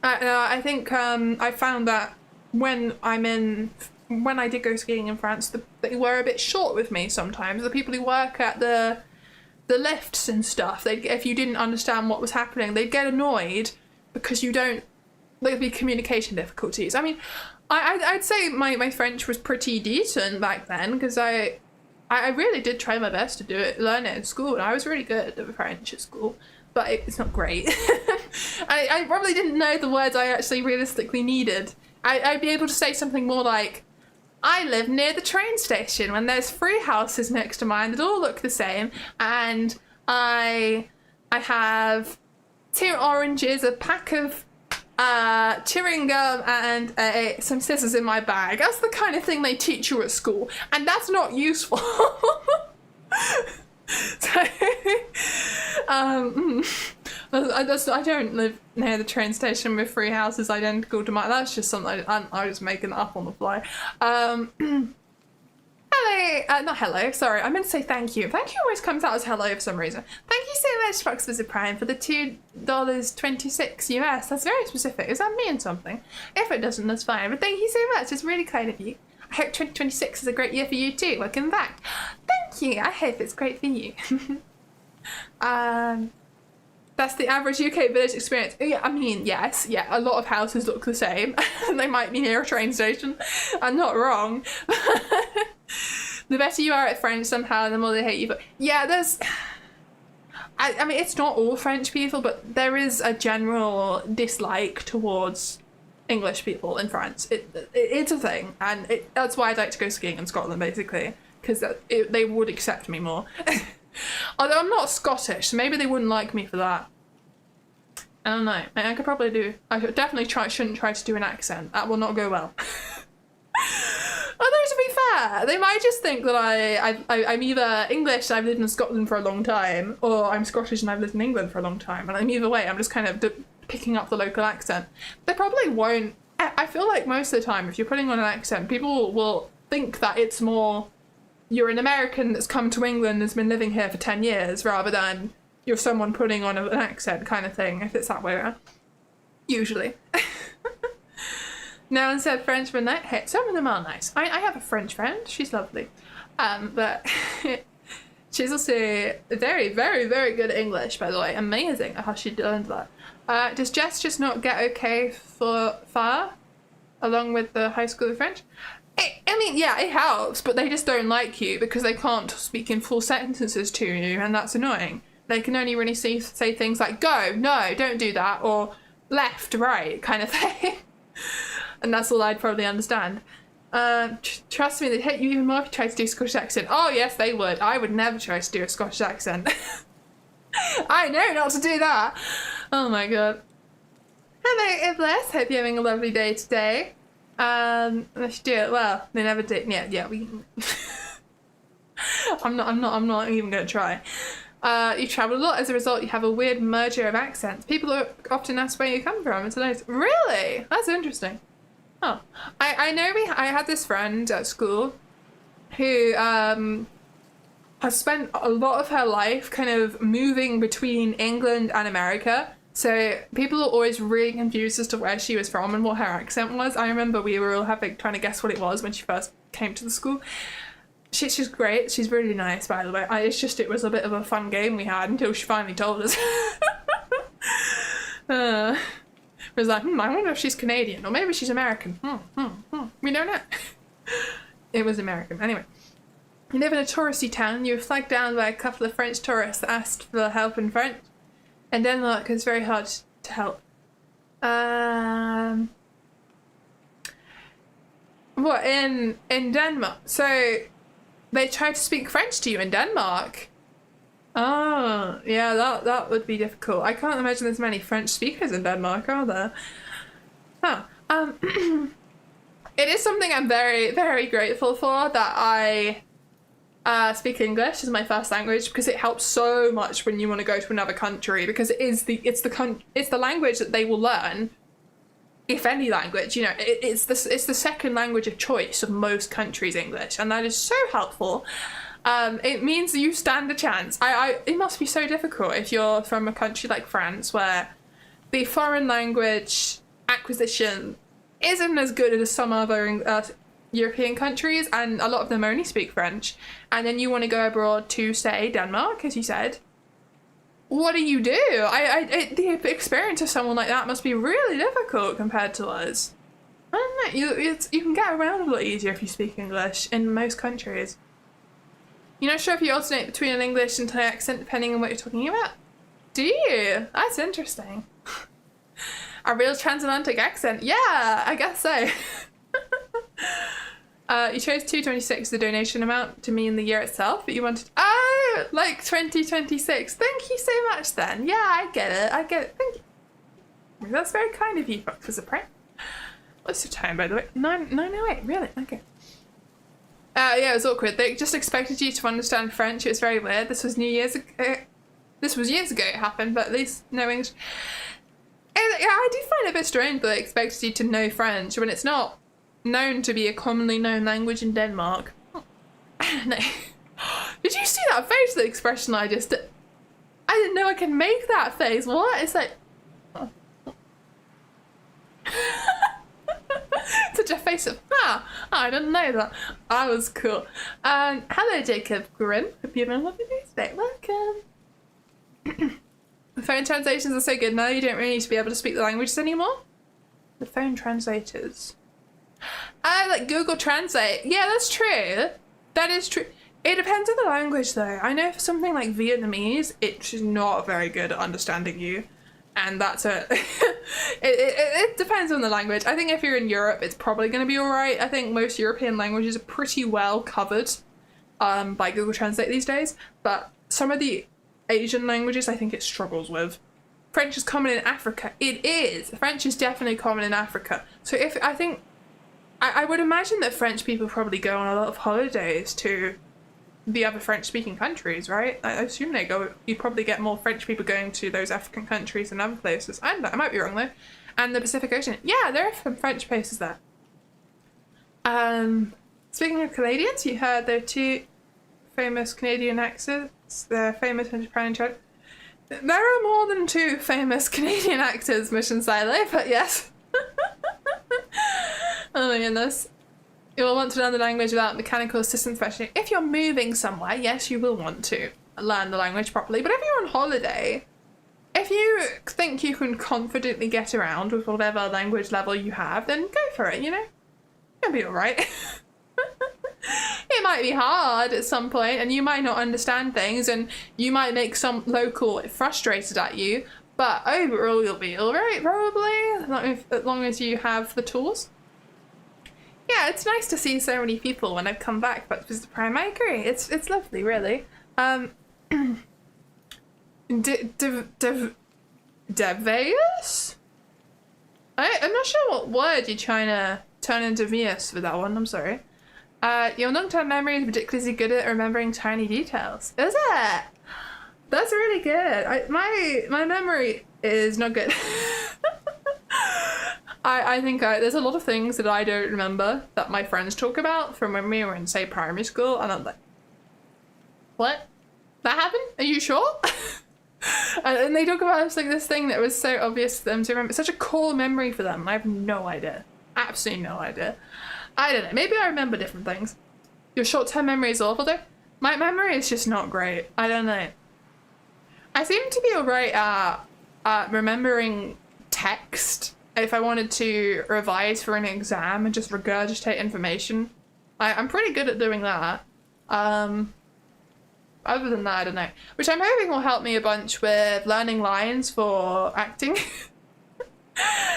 I think I found that when I did go skiing in France, they were a bit short with me sometimes. The people who work at the lifts and stuff, if you didn't understand what was happening, they'd get annoyed because there'd be communication difficulties. I mean, I'd say my French was pretty decent back then because I really did try my best to learn it in school, and I was really good at French at school, but it's not great. I probably didn't know the words I actually realistically needed. I'd be able to say something more like, I live near the train station when there's 3 houses next to mine that all look the same, and I have 2 oranges, a pack of chewing gum, and some scissors in my bag. That's the kind of thing they teach you at school, and that's not useful. So, I don't live near the train station with 3 houses identical to mine. That's just something I was making up on the fly. Hello, not hello, sorry, I meant to say thank you. Thank you always comes out as hello for some reason. Thank you so much, Fox Visit Prime, for the $2.26 US. That's very specific. Does that mean something? If it doesn't, that's fine. But thank you so much. It's really kind of you. I hope 2026 is a great year for you too. Welcome back. Thank you. I hope it's great for you. That's the average UK village experience. Yeah, I mean, yes, yeah, a lot of houses look the same. They might be near a train station. I'm not wrong. The better you are at French somehow, the more they hate you. But yeah, I mean, it's not all French people, but there is a general dislike towards English people in France. It's a thing, and that's why I'd like to go skiing in Scotland, basically, because they would accept me more. Although I'm not Scottish, so maybe they wouldn't like me for that. I don't know. I could probably do. I should definitely shouldn't try to do an accent. That will not go well. Although, to be fair, they might just think that I'm either English and I've lived in Scotland for a long time, or I'm Scottish and I've lived in England for a long time. And either way, I'm just kind of picking up the local accent. They probably won't. I feel like most of the time, if you're putting on an accent, people will think that it's more you're an American that's come to England and has been living here for 10 years, rather than you're someone putting on an accent kind of thing, if it's that way around. Usually. No one said French were nice. Hey, some of them are nice. I have a French friend. She's lovely. But she's also very, very, very good at English, by the way. Amazing at how she learned that. Does Jess just not get okay for far, along with the High School of French? I mean, yeah, it helps, but they just don't like you because they can't speak in full sentences to you, and that's annoying. They can only really say things like, go, no, don't do that, or left, right, kind of thing. And that's all I'd probably understand. Trust me, they'd hate you even more if you tried to do a Scottish accent. Oh, yes, they would. I would never try to do a Scottish accent. I know not to do that. Oh, my God. Hello, Iblis. Hope you're having a lovely day today. Let's do it. Well, they never did. Yeah, we. I'm not even gonna try. You travel a lot. As a result, you have a weird merger of accents. People often ask where you come from. It's nice. Really? That's interesting. Oh, I know I had this friend at school who has spent a lot of her life kind of moving between England and America. So people are always really confused as to where she was from and what her accent was. I remember we were all trying to guess what it was when she first came to the school. she's great. She's really nice, by the way. It was a bit of a fun game we had until she finally told us. It was like, I wonder if she's Canadian or maybe she's American. We don't know. It was American. Anyway, you live in a touristy town. You were flagged down by a couple of French tourists that asked for help in French. In Denmark, it's very hard to help. What, in Denmark? So they tried to speak French to you in Denmark? Oh, yeah, that would be difficult. I can't imagine there's many French speakers in Denmark, are there? Huh. It is something I'm very, very grateful for, that I speak English as my first language, because it helps so much when you want to go to another country, because it's the language that they will learn. If any language, you know, it's the second language of choice of most countries, English, and that is so helpful. It means that you stand a chance. It must be so difficult if you're from a country like France, where the foreign language acquisition isn't as good as some other European countries, and a lot of them only speak French. And then you want to go abroad to, say, Denmark, as you said. What do? The experience of someone like that must be really difficult compared to us. I don't know, you can get around a lot easier if you speak English in most countries. You're not sure if you alternate between an English and Thai accent depending on what you're talking about? Do you? That's interesting. A real transatlantic accent? Yeah, I guess so. You chose 226 the donation amount to mean the year itself, but you wanted... Oh, like 2026. Thank you so much then. Yeah, I get it. Thank you. That's very kind of you, Fox, as a prank. What's your time, by the way? 9:08, really? Okay. Yeah, it was awkward. They just expected you to understand French. It was very weird. This was years ago it happened, but at least no English. And, yeah, I do find it a bit strange that they expected you to know French when it's not known to be a commonly known language in Denmark. I don't know. Did you see that facial expression I just did? I didn't know I could make that face. What? It's like... Such a face of, I didn't know that. That was cool. Hello, Jacob Grim. Hope you're having a lovely day today. Welcome. The phone translations are so good now, you don't really need to be able to speak the languages anymore. The phone translators. Like Google Translate. Yeah, that's true. That is true. It depends on the language though. I know for something like Vietnamese, it's not very good at understanding you. And that's it. It depends on the language. I think if you're in Europe, it's probably going to be alright. I think most European languages are pretty well covered by Google Translate these days. But some of the Asian languages, I think it struggles with. French is common in Africa. It is. French is definitely common in Africa. So I would imagine that French people probably go on a lot of holidays to the other French-speaking countries, right? I assume they go. You probably get more French people going to those African countries than other places. I don't know, I might be wrong though. And the Pacific Ocean. Yeah, there are some French places there. Speaking of Canadians, you heard there are two famous Canadian actors. They're famous in Japan and China. There are more than two famous Canadian actors, Mission Silo, but yes. Oh my goodness. You will want to learn the language without mechanical assistance, especially if you're moving somewhere. Yes, you will want to learn the language properly. But if you're on holiday, if you think you can confidently get around with whatever language level you have, then go for it, you know? You'll be alright. It might be hard at some point, and you might not understand things, and you might make some local frustrated at you, but overall you'll be alright, probably, as long as you have the tools. Yeah, it's nice to see so many people when I've come back back to visit Prime. I agree. It's lovely, really. Vieus? I'm not sure what word you're trying to turn into Vieus with that one. I'm sorry. Your long-term memory is ridiculously good at remembering tiny details. Is it? That's really good. My memory is not good. I think there's a lot of things that I don't remember that my friends talk about from when we were in, say, primary school, and I'm like, what? That happened? Are you sure? And they talk about it's like this thing that was so obvious to them to remember. It's such a core memory for them. I have no idea. Absolutely no idea. I don't know. Maybe I remember different things. Your short-term memory is awful though? My memory is just not great. I don't know. I seem to be alright at remembering text if I wanted to revise for an exam and just regurgitate information. I'm pretty good at doing that. Other than that, I don't know. Which I'm hoping will help me a bunch with learning lines for acting.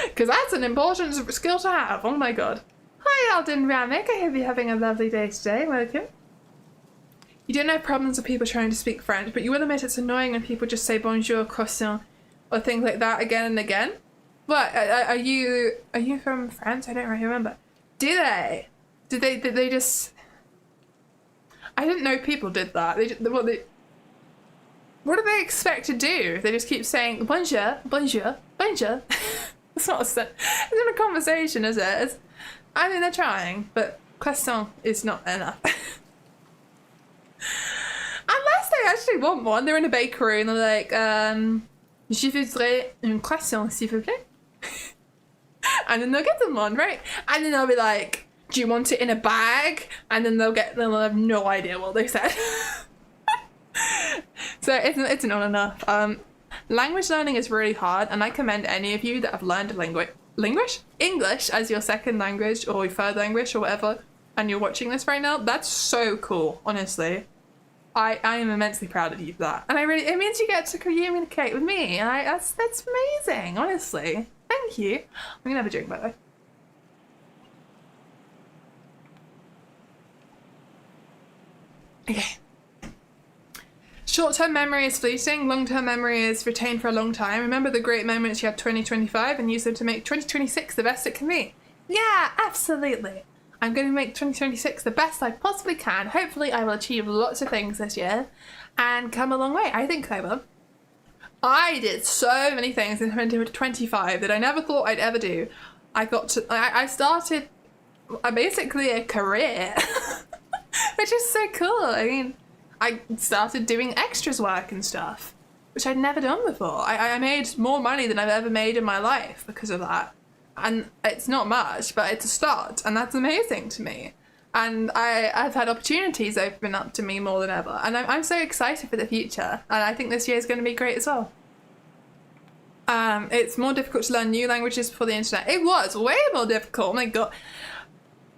Because that's an important skill to have. Oh my god. Hi Alden Ramek, I hope you're having a lovely day today. Welcome. You don't have problems with people trying to speak French, but you will admit it's annoying when people just say bonjour, croissant, or things like that again and again. What? Are you from France? I don't really remember. Do they? Did they just... I didn't know people did that. What do they expect to do? They just keep saying bonjour, bonjour, bonjour. It's not it's not a conversation, is it? I mean, they're trying, but croissant is not enough. Unless they actually want one. They're in a bakery and they're like, je voudrais un croissant, s'il vous plaît. And then they'll get them one, right? And then they'll be like, do you want it in a bag? And then they'll have no idea what they said. So it's not enough. Language learning is really hard, and I commend any of you that have learned English as your second language or your third language or whatever, and you're watching this right now. That's so cool, honestly. I am immensely proud of you for that, and it means you get to communicate with me, and that's amazing, honestly. Thank you. I'm gonna have a drink, by the way. Okay. Short-term memory is fleeting, long-term memory is retained for a long time. Remember the great moments you had 2025 and use them to make 2026 the best it can be. Yeah, absolutely. I'm going to make 2026 the best I possibly can. Hopefully I will achieve lots of things this year and come a long way. I think I will. I did so many things in 2025 that I never thought I'd ever do. I started basically a career, which is so cool. I mean, I started doing extras work and stuff, which I'd never done before. I made more money than I've ever made in my life because of that. And it's not much, but it's a start, and that's amazing to me. And I've had opportunities open up to me more than ever, and I'm so excited for the future, and I think this year is going to be great as well. It's more difficult to learn new languages before the internet. It was way more difficult. Oh my god.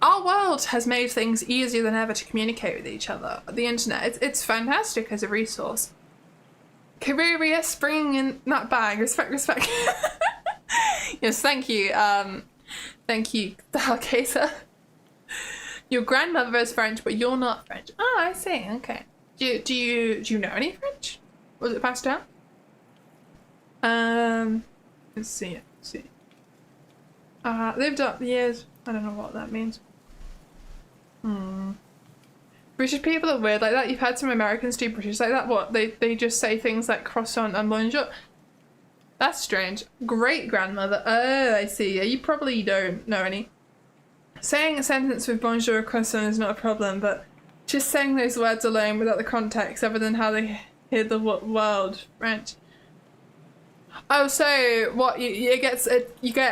Our world has made things easier than ever to communicate with each other. The internet, it's fantastic as a resource. Curious, bringing in that bag. Respect. Yes, thank you. Thank you, Dalkesa. Your grandmother is French, but you're not French. Oh, I see. Okay. Do you know any French? Was it passed down? Let's see. Lived up years. I don't know what that means. British people are weird like that. You've had some Americans do British like that. What? They just say things like croissant and bonjour. That's strange. Great grandmother. Oh, I see. Yeah, you probably don't know any. Saying a sentence with bonjour or croissant is not a problem, but just saying those words alone without the context other than how they hear the world French. Oh, so what? You get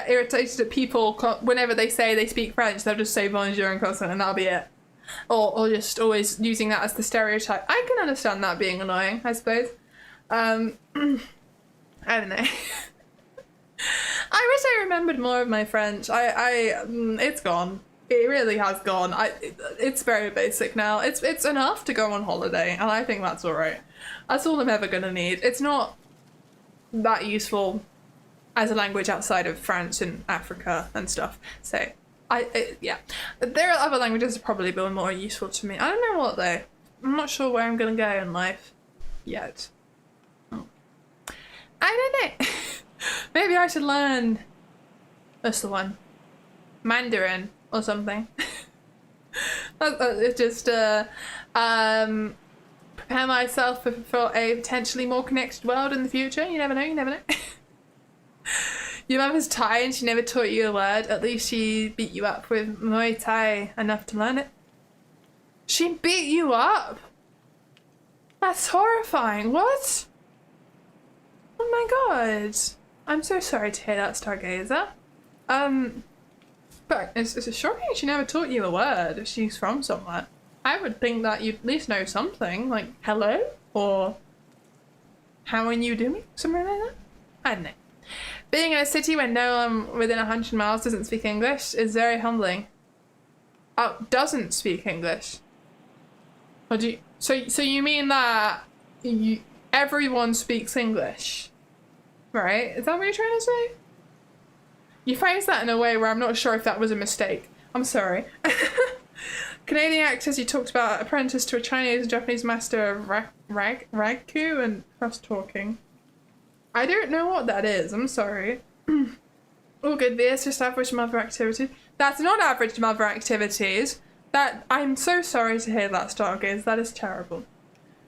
irritated at people whenever they say they speak French. They'll just say bonjour and croissant, and that'll be it. Or just always using that as the stereotype. I can understand that being annoying, I suppose. I don't know. I wish I remembered more of my French. It's gone. It really has gone. It's very basic now. It's enough to go on holiday, and I think that's all right. That's all I'm ever gonna need. It's not that useful as a language outside of France and Africa and stuff. So yeah, there are other languages that probably be more useful to me. I don't know what though. I'm not sure where I'm gonna go in life yet. I don't know. Maybe I should learn what's the one? Mandarin or something. It's just prepare myself for a potentially more connected world in the future. You never know. Your mother's Thai and she never taught you a word. At least she beat you up with Muay Thai enough to learn it. She beat you up? That's horrifying. What? Oh my god. I'm so sorry to hear that, Stargazer. But it's shocking she never taught you a word if she's from somewhere. I would think that you'd at least know something, like hello, or how are you doing? Something like that? I don't know. Being in a city where no one within 100 miles doesn't speak English is very humbling. Oh, doesn't speak English? Or do you, so you mean that everyone speaks English? Right? Is that what you're trying to say? You phrased that in a way where I'm not sure if that was a mistake. I'm sorry. Canadian actors, you talked about apprentice to a Chinese and Japanese master of ragku and cross-talking. I don't know what that is. I'm sorry. All good. Vieus, just average mother activity. That's not average mother activities. That I'm so sorry to hear that, Stargaze. That is terrible.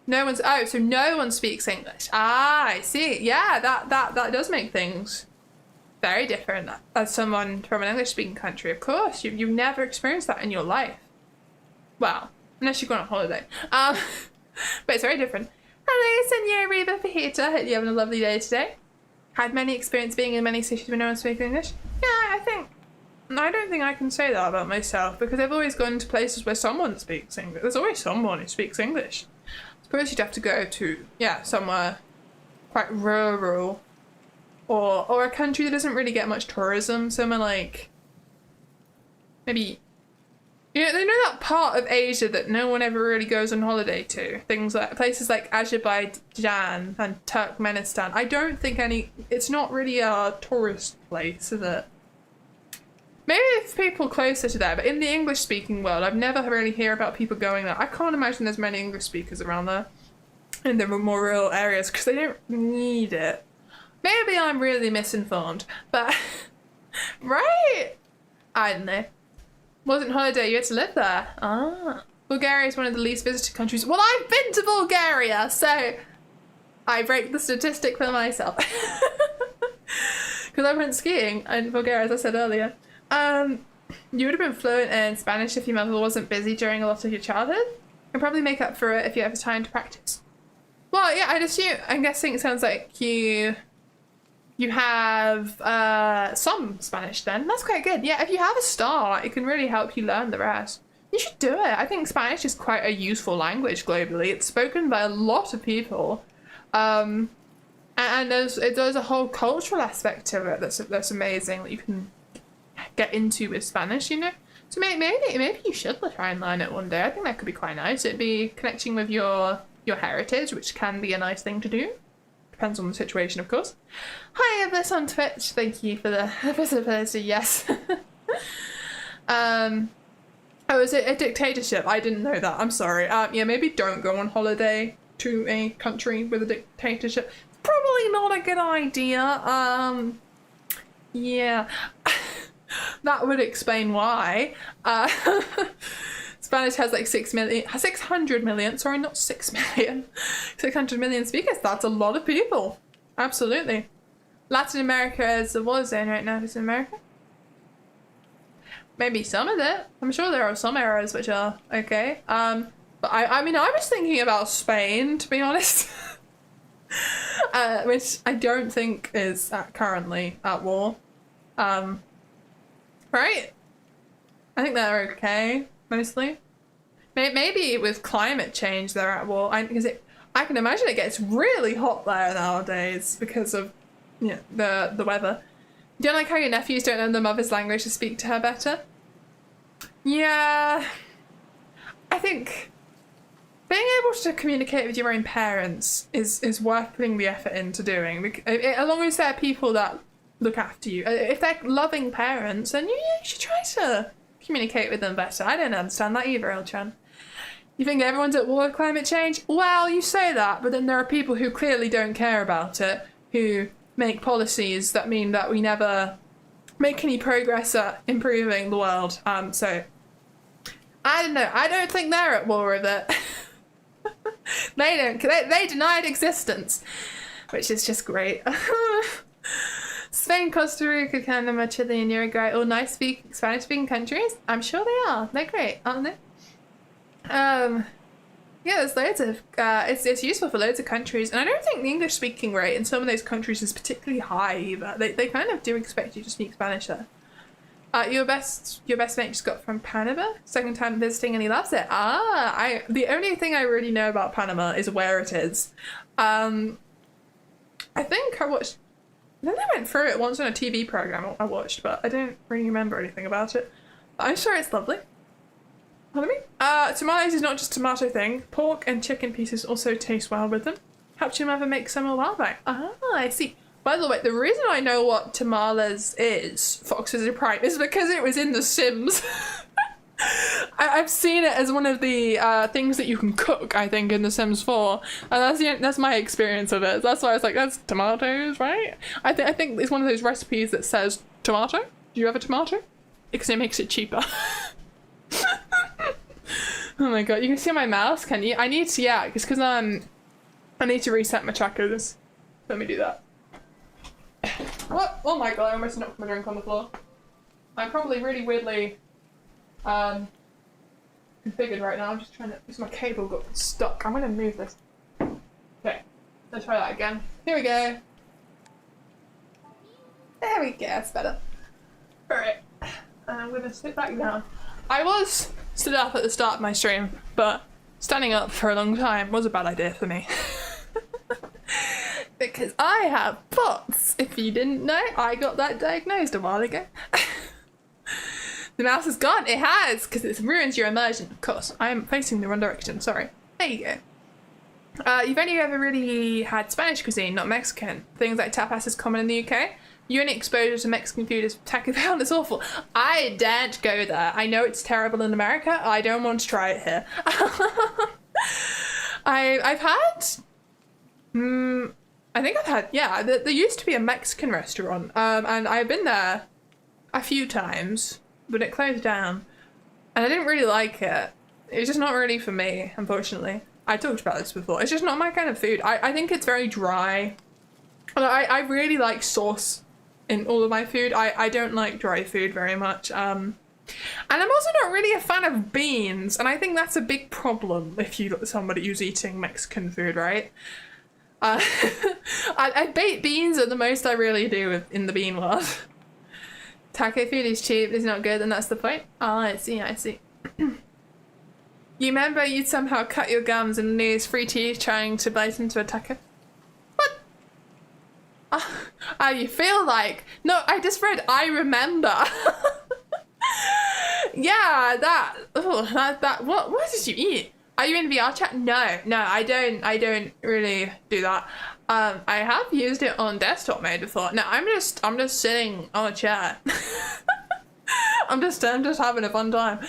No one's so no one speaks English. Ah, I see. Yeah, that does make things very different as someone from an English-speaking country. Of course, you've never experienced that in your life. Well, unless you've gone on holiday. But it's very different. Hello, Senor Reba Fajita. Hope you're having a lovely day today. Had many experience being in many cities where no one speaks English. Yeah, I don't think I can say that about myself because I've always gone to places where someone speaks English. There's always someone who speaks English. I suppose you'd have to go to, yeah, somewhere quite rural or a country that doesn't really get much tourism. Somewhere like, maybe, you know that part of Asia that no one ever really goes on holiday to? Things like, places like Azerbaijan and Turkmenistan. I don't think it's not really a tourist place, is it? Maybe it's people closer to there, but in the English-speaking world, I've never really hear about people going there. I can't imagine there's many English speakers around there in the more rural areas because they don't need it. Maybe I'm really misinformed, but right? I don't know. Wasn't holiday, you had to live there. Ah. Bulgaria is one of the least visited countries. Well, I've been to Bulgaria, so I break the statistic for myself. Because I went skiing in Bulgaria, as I said earlier. You would have been fluent in Spanish if your mother wasn't busy during a lot of your childhood. And probably make up for it if you have time to practice. Well, yeah, I'm guessing it sounds like you have some Spanish then. That's quite good. Yeah, if you have a start, it can really help you learn the rest. You should do it. I think Spanish is quite a useful language globally. It's spoken by a lot of people. And there's a whole cultural aspect to it that's amazing that you can get into with Spanish, you know? So maybe you should try and learn it one day. I think that could be quite nice. It'd be connecting with your heritage, which can be a nice thing to do. Depends on the situation, of course. Hi, Abyss on Twitch. Thank you for the visibility. Yes. Oh, is it a dictatorship? I didn't know that. I'm sorry. Yeah, maybe don't go on holiday to a country with a dictatorship. It's probably not a good idea. Yeah. That would explain why. Spanish has like 600 million, sorry, not 6 million, 600 million speakers. That's a lot of people. Absolutely. Latin America is a war zone right now. Is it America? Maybe some of it. I'm sure there are some areas which are okay. But I mean, I was thinking about Spain, to be honest. Which I don't think is currently at war. Right? I think they're okay, mostly. Maybe with climate change they're at war. Because I can imagine it gets really hot there nowadays because of the weather. Do you like how your nephews don't know their mother's language to speak to her better? Yeah. I think being able to communicate with your own parents is worth putting the effort into doing. As long as there are people that look after you. If they're loving parents, then you should try to communicate with them better. I don't understand that either, Elchan. You think everyone's at war with climate change? Well, you say that, but then there are people who clearly don't care about it, who make policies that mean that we never make any progress at improving the world. So, I don't know. I don't think they're at war with it. They denied existence, which is just great. Spain, Costa Rica, Canada, Chile, and Uruguay, all nice Spanish-speaking countries. I'm sure they are. They're great, aren't they? Yeah, there's loads of. It's useful for loads of countries, and I don't think the English-speaking rate in some of those countries is particularly high either. They kind of do expect you to speak Spanish there. Your best mate just got from Panama. Second time visiting and he loves it. The only thing I really know about Panama is where it is. I think I went through it once on a TV program I watched, but I don't really remember anything about it. I'm sure it's lovely. Pardon me? Tamales is not just a tomato thing. Pork and chicken pieces also taste well with them. Helped your mother make some a while back. I see. By the way, the reason I know what tamales is, Foxes in Prime, is because it was in The Sims. I've seen it as one of the things that you can cook, I think, in The Sims 4. And that's my experience of it. That's why I was like, that's tomatoes, right? I think it's one of those recipes that says tomato. Do you have a tomato? Because it makes it cheaper. Oh my god, you can see my mouse, can you? I need to, yeah, because I need to reset my trackers. Let me do that. What? Oh my god, I almost knocked my drink on the floor. I'm probably really weirdly configured right now. I'm just trying to, because my cable got stuck. I'm gonna move this. Okay, let's try that again. Here we go. There we go, that's better. Alright, I'm gonna sit back down. I was stood up at the start of my stream, but standing up for a long time was a bad idea for me. Because I have POTS. If you didn't know, I got that diagnosed a while ago. The mouse is gone. It has, because it ruins your immersion. Of course, I am facing the wrong direction. Sorry. There you go. You've only ever really had Spanish cuisine, not Mexican. Things like tapas is common in the UK. Your only exposure to Mexican food is Taco Bell. It's awful. I daren't go there. I know it's terrible in America. I don't want to try it here. I've had... I think I've had, yeah, there used to be a Mexican restaurant, and I've been there a few times, but it closed down, and I didn't really like it. It's just not really for me, unfortunately. I talked about this before. It's just not my kind of food. I think it's very dry. I really like sauce in all of my food. I don't like dry food very much. And I'm also not really a fan of beans, and I think that's a big problem if you look at somebody who's eating Mexican food, right? I bake beans at the most I really do in the bean world. Taco food is cheap, it's not good, and that's the point. I see. You remember you'd somehow cut your gums and lose free teeth trying to bite into a taco? What? You feel like? No, I just read I remember. Yeah, what did you eat? Are you in VR chat? No, I don't really do that. I have used it on desktop mode before. No, I'm just sitting on a chair. I'm just having a fun time.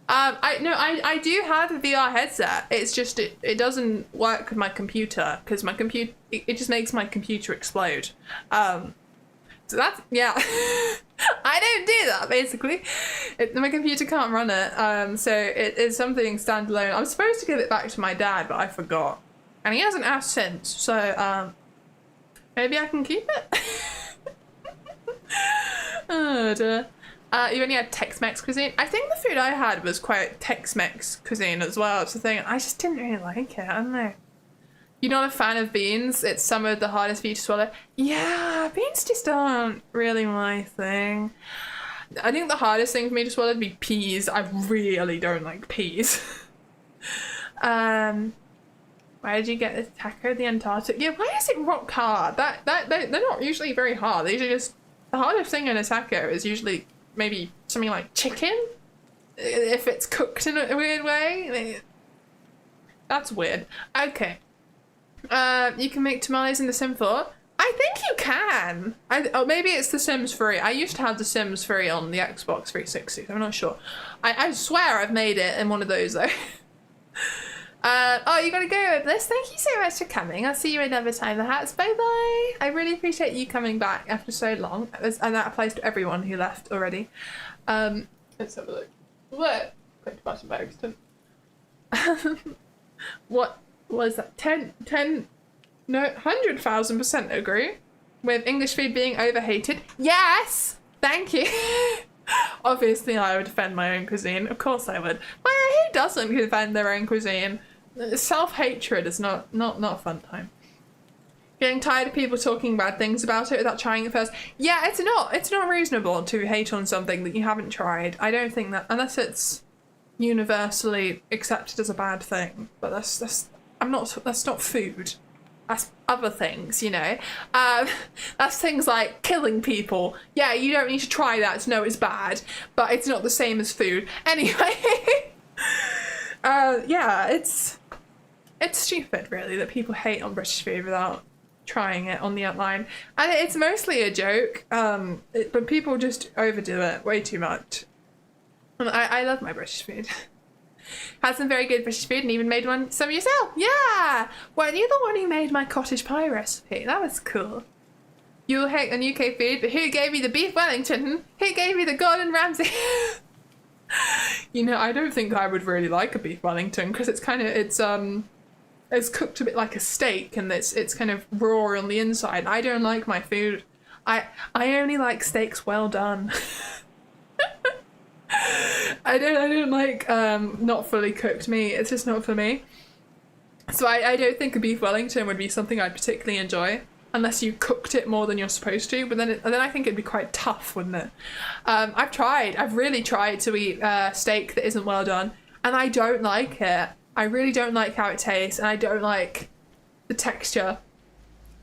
I do have a VR headset. It's just it doesn't work with my computer because my computer it just makes my computer explode. So that's, yeah. I don't do that, basically. My computer can't run it, so it is something standalone. I'm supposed to give it back to my dad, but I forgot. And he hasn't asked since, so maybe I can keep it? Oh dear. You only had Tex-Mex cuisine? I think the food I had was quite Tex-Mex cuisine as well. It's the thing, I just didn't really like it, I don't know. You're not a fan of beans? It's some of the hardest for you to swallow. Yeah, beans just aren't really my thing. I think the hardest thing for me to swallow would be peas. I really don't like peas. Why did you get this taco? The Antarctic? Yeah, why is it rock hard? They're not usually very hard. They usually just, the hardest thing in a taco is usually maybe something like chicken. If it's cooked in a weird way. That's weird. Okay. You can make tamales in The Sims 4. I think you can. Maybe it's The Sims 3. I used to have The Sims 3 on the Xbox 360. I'm not sure. I swear I've made it in one of those though. Oh, you gotta go with this. Thank you so much for coming. I'll see you another time. The hats. Bye bye. I really appreciate you coming back after so long, and that applies to everyone who left already. Let's have a look. What? Click the button by accident. What was that? 100,000% agree with English food being overhated. Yes, thank you. Obviously, I would defend my own cuisine. Of course, I would. Well, who doesn't defend their own cuisine? Self-hatred is not a fun time. Getting tired of people talking bad things about it without trying it first. Yeah, it's not reasonable to hate on something that you haven't tried. I don't think that, unless it's universally accepted as a bad thing. But that's not food. That's other things, you know. That's things like killing people. Yeah, you don't need to try that to know it's bad, but it's not the same as food. Anyway, yeah, it's stupid, really, that people hate on British food without trying it on the outline. And it's mostly a joke, but people just overdo it way too much. And I love my British food. Had some very good British food and even made some yourself. Yeah! Weren't you the one who made my cottage pie recipe? That was cool. You'll hate on UK food, but who gave me the beef Wellington? Who gave me the Gordon Ramsay? You know, I don't think I would really like a beef Wellington because it's cooked a bit like a steak and it's kind of raw on the inside. I don't like my food. I only like steaks well done. I don't like not fully cooked meat. It's just not for me. So I don't think a beef Wellington would be something I'd particularly enjoy unless you cooked it more than you're supposed to. But then I think it'd be quite tough, wouldn't it? I've really tried to eat steak that isn't well done, and I don't like it. I really don't like how it tastes, and I don't like the texture.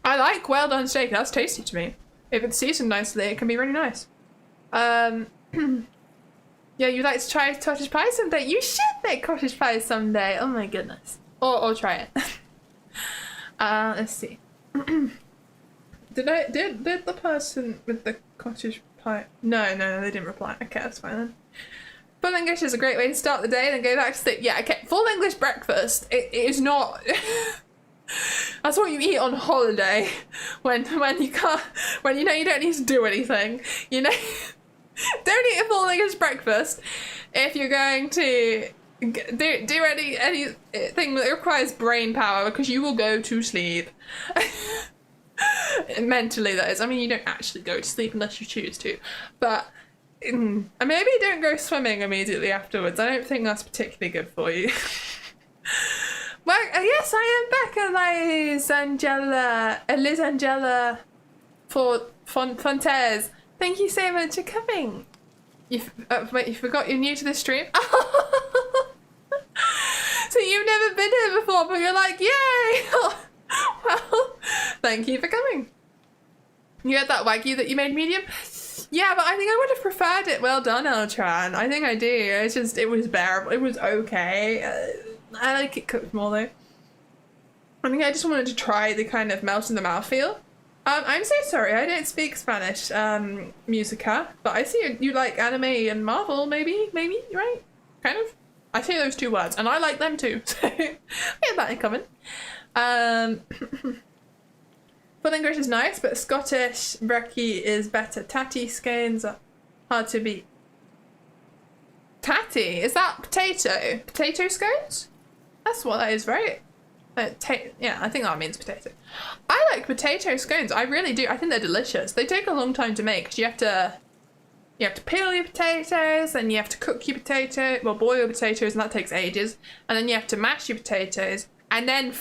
I like well done steak. That's tasty to me. If it's seasoned nicely, it can be really nice. Yeah, you'd like to try cottage pie someday? You should make cottage pie someday. Oh my goodness. Or try it. Let's see. Did the person with the cottage pie? No, they didn't reply. Okay, that's fine then. Full English is a great way to start the day and then go back to sleep. Yeah, okay. Full English breakfast. It is not. That's what you eat on holiday when you can't, when you know you don't need to do anything. You know. Don't eat a full English breakfast if you're going to do anything that requires brain power, because you will go to sleep. Mentally, that is. I mean, you don't actually go to sleep unless you choose to. But maybe don't go swimming immediately afterwards. I don't think that's particularly good for you. Well, yes, I am back, Liz Angela for Fontes. Thank you so much for coming. You forgot you're new to the stream? So you've never been here before, but you're like, yay! Well, thank you for coming. You had that Wagyu that you made medium? Yeah, but I think I would have preferred it well done, Eltran. I think I do. It's just, it was bearable. It was okay. I like it cooked more though. I think I just wanted to try the kind of melt in the mouth feel. I'm so sorry, I don't speak Spanish, Musica, but I see you like anime and Marvel, maybe, right? Kind of. I say those two words, and I like them too, so we have that in common. Full English is nice, but Scottish brekkie is better. Tatty scones are hard to beat. Tatty? Is that potato? Potato scones? That's what that is, right? Yeah, I think that means potato. I like potato scones. I really do. I think they're delicious. They take a long time to make because you have to peel your potatoes and you have to cook your boil your potatoes, and that takes ages. And then you have to mash your potatoes and then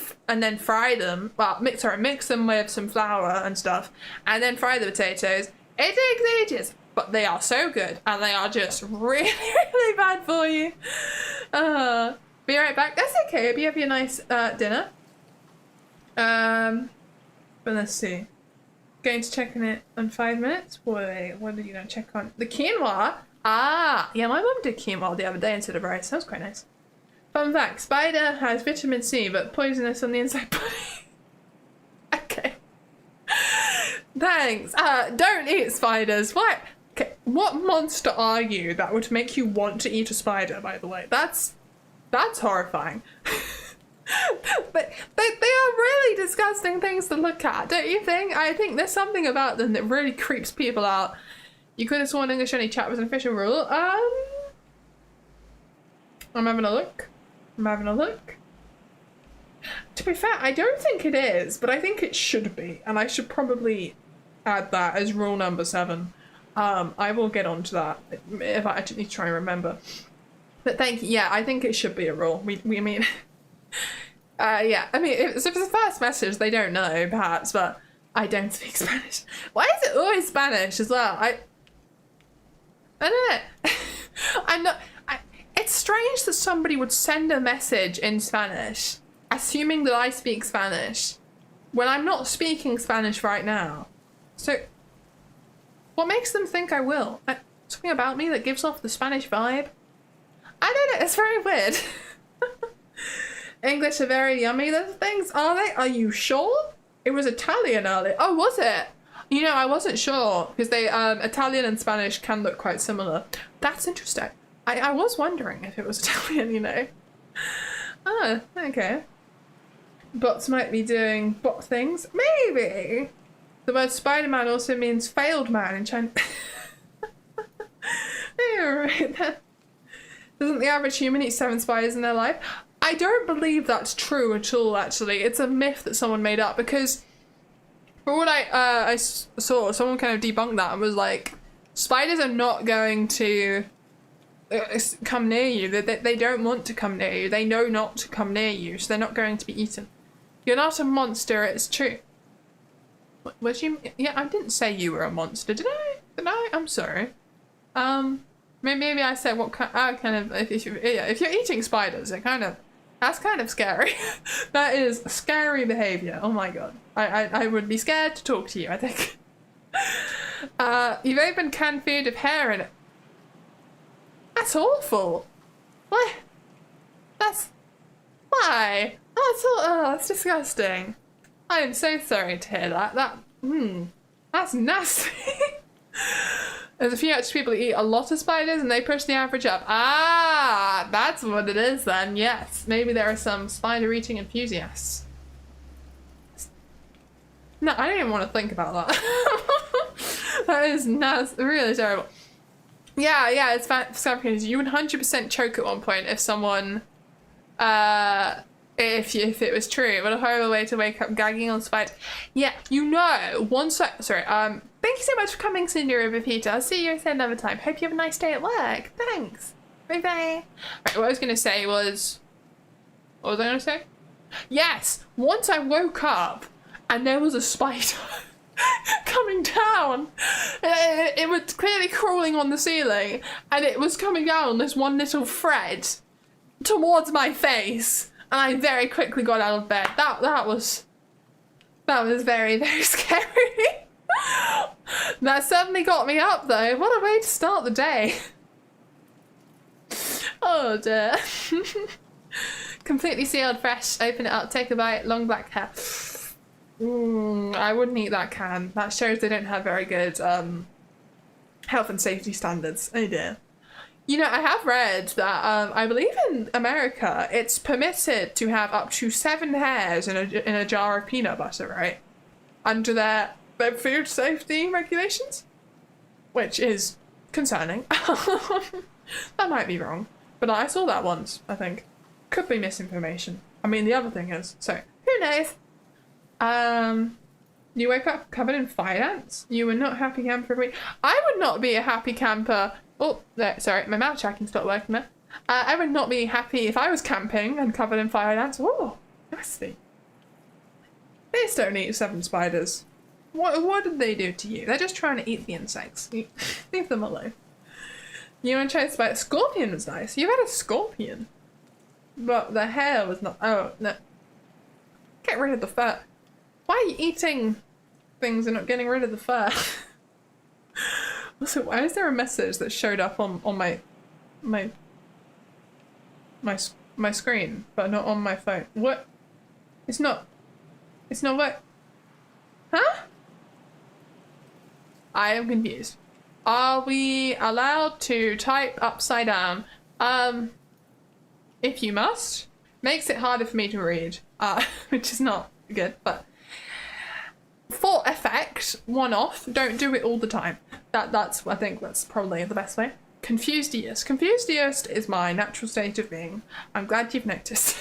fry them. Well, mix them with some flour and stuff, and then fry the potatoes. It takes ages, but they are so good, and they are just really, really bad for you. Be right back. That's okay. Hope you have your nice dinner. But let's see. Going to check on it in 5 minutes. Wait, what are you going to check on? The quinoa? Ah, yeah, my mum did quinoa the other day instead of rice. That was quite nice. Fun fact, spider has vitamin C, but poisonous on the inside body. Okay. Thanks. Don't eat spiders. Why? Okay, what monster are you that would make you want to eat a spider, by the way? That's horrifying. But they are really disgusting things to look at, don't you think? I think there's something about them that really creeps people out. You could have sworn English only chat was an official rule. I'm having a look. To be fair, I don't think it is, but I think it should be, and I should probably add that as rule number 7. I will get onto that if I actually need to try and remember. But thank you. Yeah, I think it should be a rule. We mean, Yeah, I mean, if it's the first message, they don't know, perhaps, but I don't speak Spanish. Why is it always Spanish as well? I don't know. I'm not... it's strange that somebody would send a message in Spanish, assuming that I speak Spanish, when I'm not speaking Spanish right now. So, what makes them think I will? Something about me that gives off the Spanish vibe? I don't know, it's very weird. English are very yummy, those things, are they? Are you sure? It was Italian earlier. Oh, was it? You know, I wasn't sure, because they, Italian and Spanish can look quite similar. That's interesting. I was wondering if it was Italian, you know. Oh, okay. Bots might be doing bot things. Maybe. The word Spider-Man also means failed man in China. You're right. Doesn't the average human eat 7 spiders in their life? I don't believe that's true at all, actually. It's a myth that someone made up, because for what I saw, someone kind of debunked that and was like, spiders are not going to come near you. They don't want to come near you. They know not to come near you, so they're not going to be eaten. You're not a monster, it's true. What you? Yeah, I didn't say you were a monster, did I? Did I? I'm sorry. Maybe I said what kind of if you're eating spiders, that's kind of scary. That is scary behavior. Oh my god, I would be scared to talk to you, I think. You've opened canned food with hair in it. That's awful. What? That's why? That's disgusting. I am so sorry to hear that. That's nasty. There's a few extra people who eat a lot of spiders and they push the average up. Ah, that's what it is then. Yes, maybe there are some spider eating enthusiasts. No, I don't even want to think about that. That is really terrible. Yeah, it's fabricated. You would 100% choke at one point if someone, if it was true. What a horrible way to wake up gagging on spiders. Yeah, you know, thank you so much for coming, Cinder Peter. I'll see you another time. Hope you have a nice day at work. Thanks. Bye bye. Right, what I was gonna say was, what was I gonna say? Yes, once I woke up and there was a spider coming down. It was clearly crawling on the ceiling and it was coming down on this one little thread towards my face. And I very quickly got out of bed. That was very, very scary. That suddenly got me up though. What a way to start the day. Oh dear. Completely sealed, fresh, open it up, take a bite, long black hair. I wouldn't eat that can. That shows they don't have very good health and safety standards. Oh dear. You know, I have read that I believe in America it's permitted to have up to 7 hairs in a jar of peanut butter, right? Under their food safety regulations, which is concerning. That might be wrong, but I saw that once, I think. Could be misinformation. I mean, the other thing is, so who knows? You wake up covered in fire ants? You were not happy camper for a week? I would not be a happy camper. Oh, there, sorry, my mouth tracking stopped working there. I would not be happy if I was camping and covered in fire ants. Oh, nasty. Please don't eat 7 spiders. What did they do to you? They're just trying to eat the insects. Leave them alone. You want to try spider? Scorpion was nice. You had a scorpion. But the hair was not. Oh, no. Get rid of the fur. Why are you eating things and not getting rid of the fur? Also, why is there a message that showed up on my screen, but not on my phone? What? It's not what? Huh? I am confused. Are we allowed to type upside down? If you must. Makes it harder for me to read, which is not good, but for effect, one-off, don't do it all the time. I think that's probably the best way. Confusedest. Confusedest is my natural state of being. I'm glad you've noticed.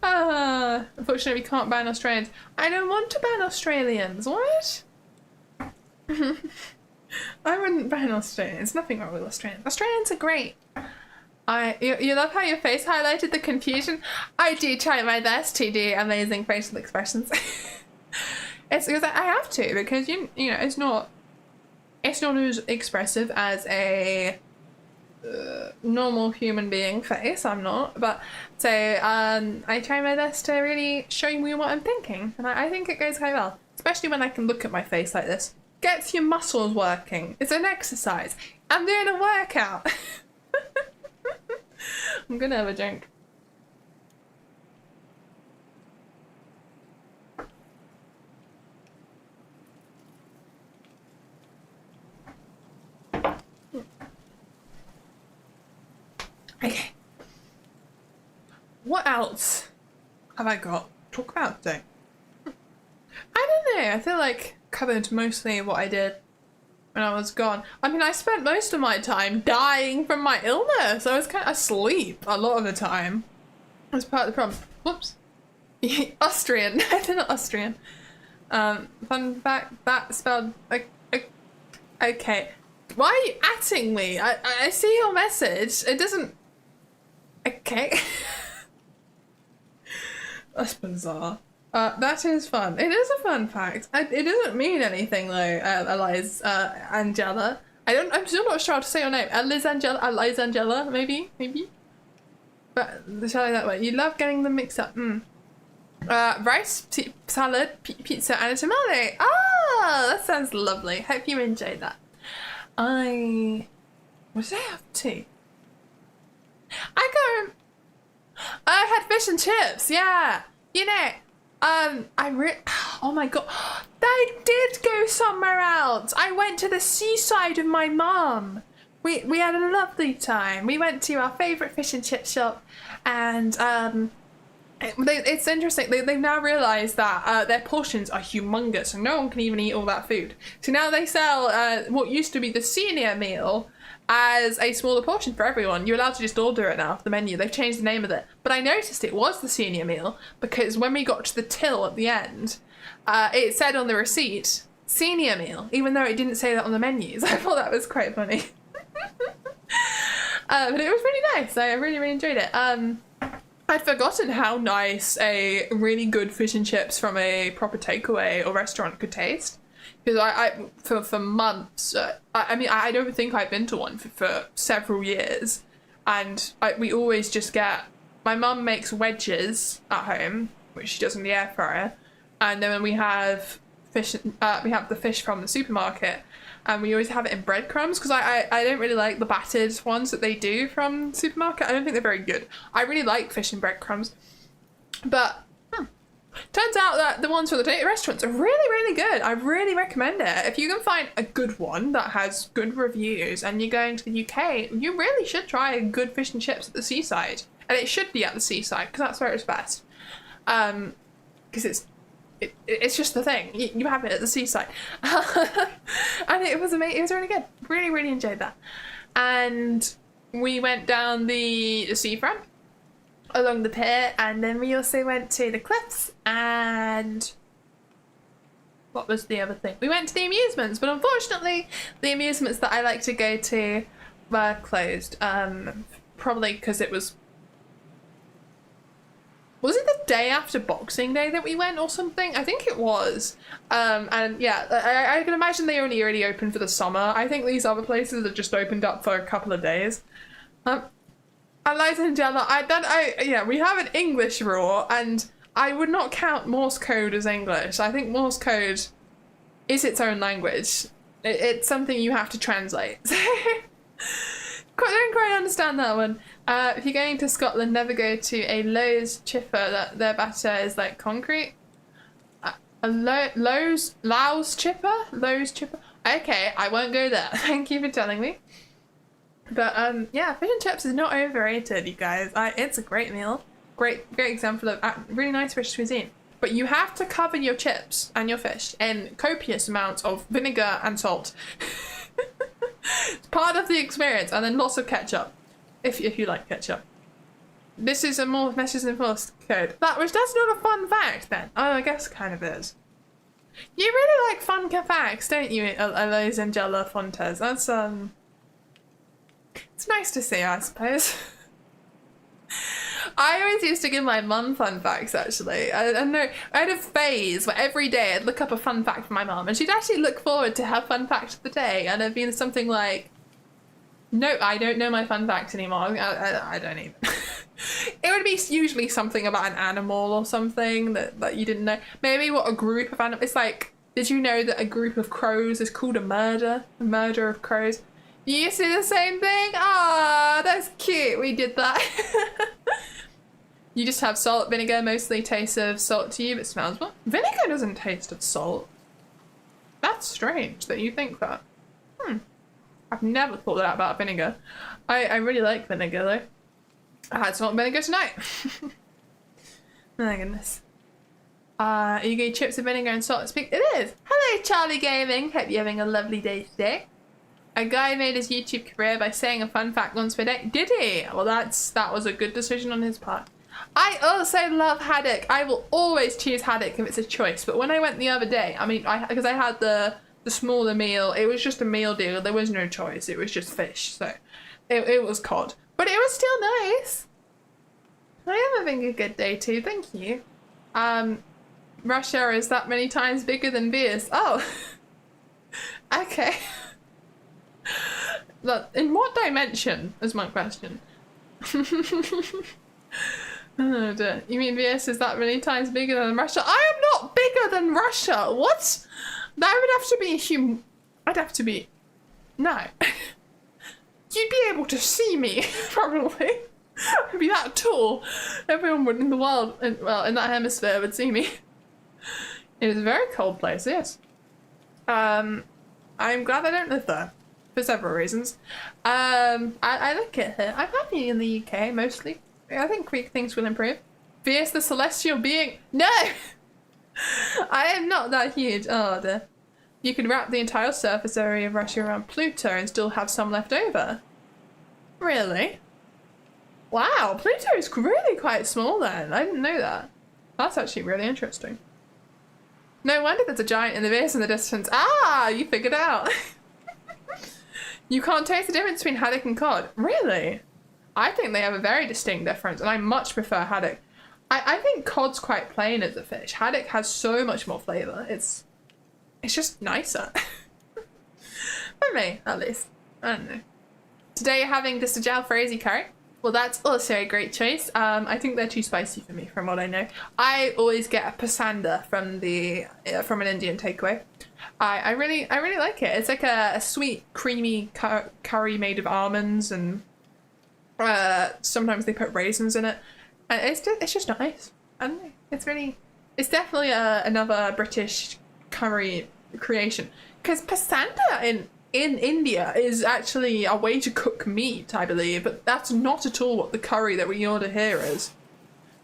Unfortunately we can't ban Australians. I don't want to ban Australians. What? I wouldn't ban Australians. Nothing wrong with Australians. Australians are great. You love how your face highlighted the confusion? I do try my best to do amazing facial expressions. It's because I have to, because you know it's not as expressive as a normal human being face. I'm not, but so I try my best to really show you what I'm thinking, and I think it goes quite well, especially when I can look at my face like this. Gets your muscles working. It's an exercise. I'm doing a workout. I'm gonna have a drink. Okay. What else have I got to talk about today? I don't know. I feel like covered mostly what I did when I was gone. I mean, I spent most of my time dying from my illness. I was kind of asleep a lot of the time. That's part of the problem. Whoops. Austrian. They're not Austrian. Fun fact, that spelled like, okay. Why are you atting me? I see your message. It doesn't. Okay. That's bizarre. That is fun. It is a fun fact. It doesn't mean anything though, Angela. I'm still not sure how to say your name. Angela, maybe? But shall I that way? You love getting them mixed up. Rice, salad, pizza, and a tamale. Ah, that sounds lovely. Hope you enjoyed that. What did I have to? I had fish and chips, yeah. You know, oh my god, I did go somewhere else. I went to the seaside with my mum. We had a lovely time. We went to our favourite fish and chip shop, and it's interesting. They've now realised that their portions are humongous, and no one can even eat all that food. So now they sell what used to be the senior meal as a smaller portion for everyone. You're allowed to just order it now off the menu. They've changed the name of it. But I noticed it was the senior meal because when we got to the till at the end, it said on the receipt, senior meal, even though it didn't say that on the menus. I thought that was quite funny. But it was really nice. I really, really enjoyed it. I'd forgotten how nice a really good fish and chips from a proper takeaway or restaurant could taste. Because for months, I mean, I don't think I've been to one for several years, and we always just get, my mum makes wedges at home, which she does in the air fryer, and then when we have fish, we have the fish from the supermarket, and we always have it in breadcrumbs, because I don't really like the battered ones that they do from the supermarket. I don't think they're very good. I really like fish in breadcrumbs, but turns out that the ones from the restaurants are really, really good. I really recommend it. If you can find a good one that has good reviews and you're going to the UK, you really should try a good fish and chips at the seaside. And it should be at the seaside because that's where it's best. Because it's just the thing. You have it at the seaside. And it was amazing. It was really good. Really, really enjoyed that. And we went down the seafront along the pier, and then we also went to the cliffs, and what was the other thing? We went to the amusements, but unfortunately the amusements that I like to go to were closed, probably because it was it the day after Boxing Day that we went or something? I think it was. And yeah, I can imagine they only really open for the summer. I think these other places are just opened up for a couple of days. Eliza and Jella, yeah, we have an English rule, and I would not count Morse code as English. I think Morse code is its own language. It's something you have to translate. I don't quite understand that one. If you're going to Scotland, never go to a Lowe's chipper. Their batter is like concrete. Lowe's chipper? Okay, I won't go there. Thank you for telling me. But yeah, fish and chips is not overrated, you guys. It's a great meal. Great example of really nice British cuisine. But you have to cover your chips and your fish in copious amounts of vinegar and salt. It's part of the experience, and then lots of ketchup, if you like ketchup. This is a more Messrs and Force code. That's not a fun fact then. Oh, I guess it kind of is. You really like fun facts, don't you, Eliza and Jella Fontes? That's it's nice to see, I suppose. I always used to give my mum fun facts, actually. I know, I had a phase where every day I'd look up a fun fact for my mum, and she'd actually look forward to her fun fact of the day, and it'd be something like, no, I don't know my fun facts anymore. I don't even. It would be usually something about an animal or something that you didn't know. Maybe what a group of animals, it's like, did you know that a group of crows is called a murder? A murder of crows? You used to do the same thing? Ah, that's cute. We did that. You just have salt, vinegar, mostly tastes of salt to you, but smells what? Vinegar doesn't taste of salt. That's strange that you think that. I've never thought that about vinegar. I really like vinegar though. I had salt and vinegar tonight. My goodness. You get chips of vinegar and salt. Speak. It is. Hello, Charlie Gaming. Hope you're having a lovely day today. A guy made his YouTube career by saying a fun fact once per day. Did he? Well, that was a good decision on his part. I also love haddock. I will always choose haddock if it's a choice. But when I went the other day, I mean, because I had the smaller meal, it was just a meal deal. There was no choice. It was just fish. So it was cod. But it was still nice. I am having a good day too. Thank you. Russia is that many times bigger than Vieus. Oh. Okay. Look, in what dimension is my question? Oh dear. You mean Vieus is that many times bigger than Russia? I am not bigger than Russia. What? That would have to be I'd have to be. No. You'd be able to see me, probably. I'd be that tall. Everyone would in the world, well, in that hemisphere, would see me. It is a very cold place, yes. I'm glad I don't live there. For several reasons. I like it here. I'm happy in the UK, mostly. I think things will improve. Vieus the celestial being. No! I am not that huge. Oh dear. You could wrap the entire surface area of Russia around Pluto and still have some left over. Really? Wow, Pluto is really quite small then. I didn't know that. That's actually really interesting. No wonder there's a giant in the Vieus in the distance. Ah, you figured out. You can't taste the difference between haddock and cod. Really? I think they have a very distinct difference, and I much prefer haddock. I think cod's quite plain as a fish. Haddock has so much more flavour. It's just nicer. For me, at least. I don't know. Today you're having just a jalfrezi curry. Well, that's also a great choice. I think they're too spicy for me, from what I know. I always get a pasanda from an Indian takeaway. I really like it. It's like a sweet, creamy curry made of almonds, and sometimes they put raisins in it. And it's just nice. I don't know. It's definitely another British curry creation. Because pasanda in India is actually a way to cook meat, I believe, but that's not at all what the curry that we order here is.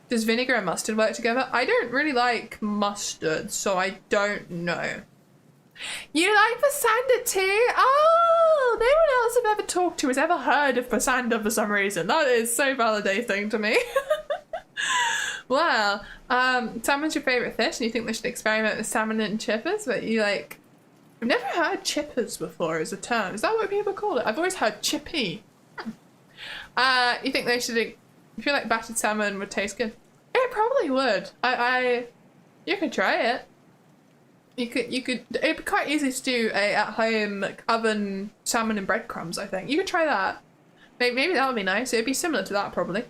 Does vinegar and mustard work together? I don't really like mustard, so I don't know. You like pasanda too? Oh, no one else I've ever talked to has ever heard of pasanda for some reason. That is so validating to me. Wow. Salmon's your favourite fish, and you think they should experiment with salmon and chippers, but you like... I've never heard chippers before as a term. Is that what people call it? I've always heard chippy. You think they should... You feel like battered salmon would taste good? It probably would. You could try it. You could, it'd be quite easy to do a at-home like, oven salmon and breadcrumbs, I think. You could try that. Maybe that would be nice. It'd be similar to that, probably.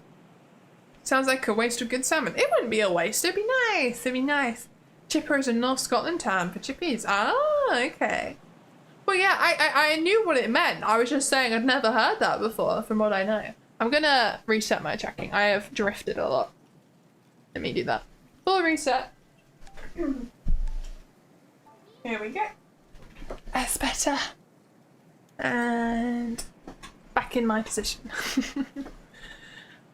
Sounds like a waste of good salmon. It wouldn't be a waste. It'd be nice. It'd be nice. Chipper is a North Scotland term for chippies. Ah, okay. Well, yeah, I knew what it meant. I was just saying I'd never heard that before, from what I know. I'm gonna reset my tracking. I have drifted a lot. Let me do that. Full reset. Here we go. That's better. And back in my position.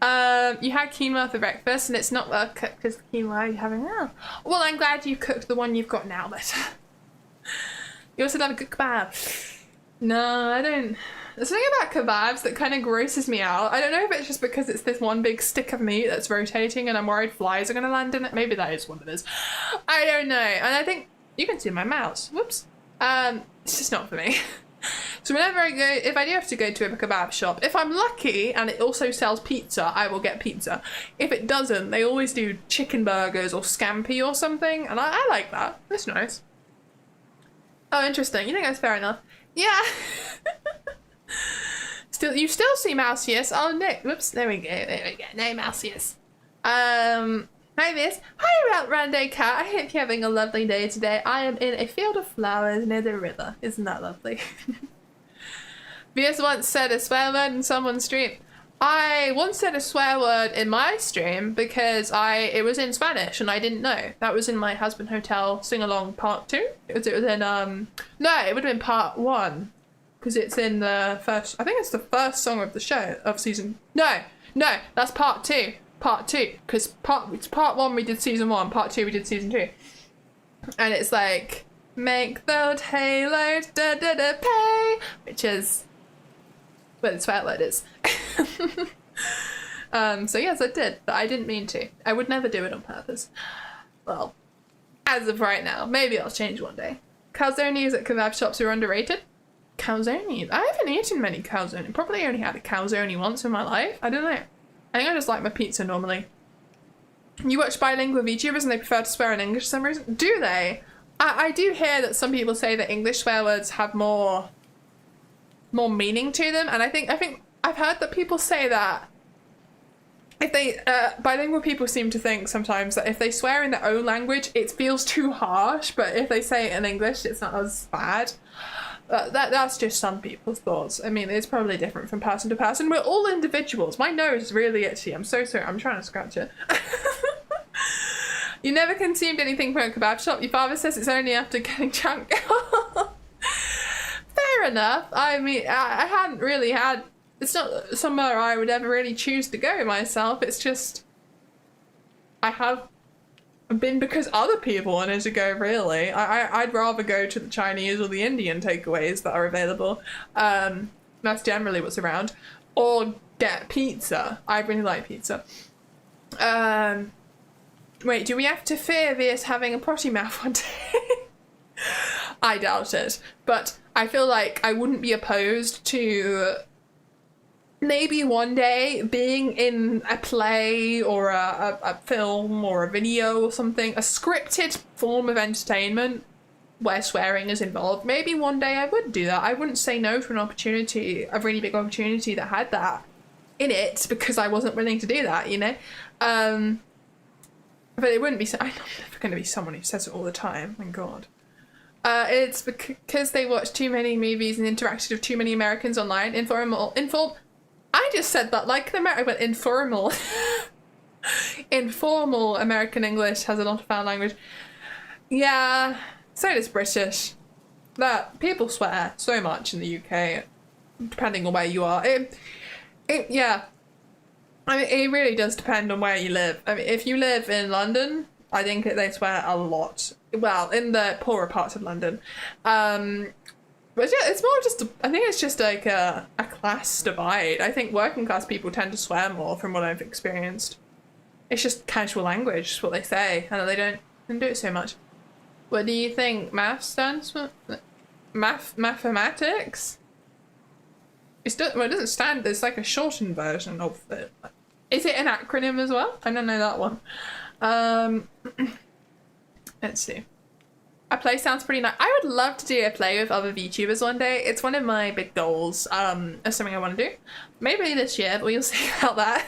You had quinoa for breakfast and it's not well cooked because the quinoa you're having now. Well, I'm glad you cooked the one you've got now better. You also love a good kebab. No, I don't. There's something about kebabs that kind of grosses me out. I don't know if it's just because it's this one big stick of meat that's rotating and I'm worried flies are going to land in it. Maybe that is what it is. I don't know. And I think you can see my mouse. Whoops. It's just not for me. So whenever I go, if I do have to go to a kebab shop, if I'm lucky and it also sells pizza, I will get pizza. If it doesn't, they always do chicken burgers or scampi or something, and I like that. That's nice. Oh, interesting. You think that's fair enough? Yeah. You still see Mousius. Oh, no. Whoops. There we go. No Mousius. Hi, Miss. Hi, Rando Cat. I hope you're having a lovely day today. I am in a field of flowers near the river. Isn't that lovely? Vieus once said a swear word in someone's stream. I once said a swear word in my stream because it was in Spanish and I didn't know. That was in my Husband Hotel sing-along part 2. It was in, no, it would have been part 1. Because it's in the first, I think it's the first song of the show, of season, no, that's part 2. Part 2, because part 1 we did season 1, part 2 we did season 2. And it's like, make the halos da da da pay, which is what the swear word is. So yes, I did, but I didn't mean to. I would never do it on purpose. Well, as of right now, maybe I'll change one day. Calzones at kebab shops are underrated. Calzones? I haven't eaten many calzones. Probably only had a calzone once in my life. I don't know. I think I just like my pizza normally. You watch bilingual VTubers and they prefer to swear in English for some reason? Do they? I do hear that some people say that English swear words have more meaning to them, and I think I've heard that people say that if they bilingual people seem to think sometimes that if they swear in their own language it feels too harsh, but if they say it in English it's not as bad. That's just some people's thoughts. I mean, it's probably different from person to person. We're all individuals. My nose is really itchy. I'm so sorry. I'm trying to scratch it. You never consumed anything from a kebab shop. Your father says it's only after getting drunk. Fair enough. I mean, I hadn't really had... It's not somewhere I would ever really choose to go myself. It's just... I have... been because other people wanted to go, really. I'd rather go to the Chinese or the Indian takeaways that are available. That's generally what's around. Or get pizza. I really like pizza. Wait, do we have to fear Vieus having a potty mouth one day? I doubt it. But I feel like I wouldn't be opposed to maybe one day being in a play or a film or a video or something, a scripted form of entertainment where swearing is involved. Maybe one day I would do that. I wouldn't say no to an opportunity, a really big opportunity that had that in it, because I wasn't willing to do that, you know? But it wouldn't be, I'm never going to be someone who says it all the time, thank God. It's because they watch too many movies and interacted with too many Americans online. I just said that like the went informal. Informal American English has a lot of foul language. Yeah, so does British. That people swear so much in the UK, depending on where you are. Yeah. I mean, it really does depend on where you live. I mean, if you live in London, I think they swear a lot. Well, in the poorer parts of London. But yeah, it's more just, I think it's just like a class divide. I think working class people tend to swear more from what I've experienced. It's just casual language, is what they say, and they don't do it so much. What do you think math stands for? Mathematics? It doesn't stand, there's like a shortened version of it. Is it an acronym as well? I don't know that one. Let's see. A play sounds pretty nice. I would love to do a play with other VTubers one day. It's one of my big goals. It's something I want to do. Maybe this year, but we'll see about that.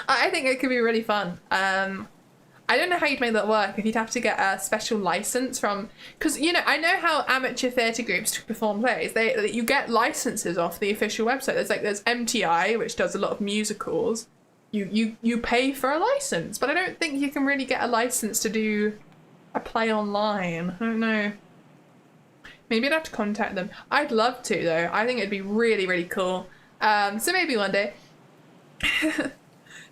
I think it could be really fun. I don't know how you'd make that work, if you'd have to get a special license from, because, you know, I know how amateur theatre groups perform plays. You get licenses off the official website. There's MTI, which does a lot of musicals. You pay for a license, but I don't think you can really get a license to do a play online. I don't know. Maybe I'd have to contact them. I'd love to, though. I think it'd be really, really cool. So maybe one day.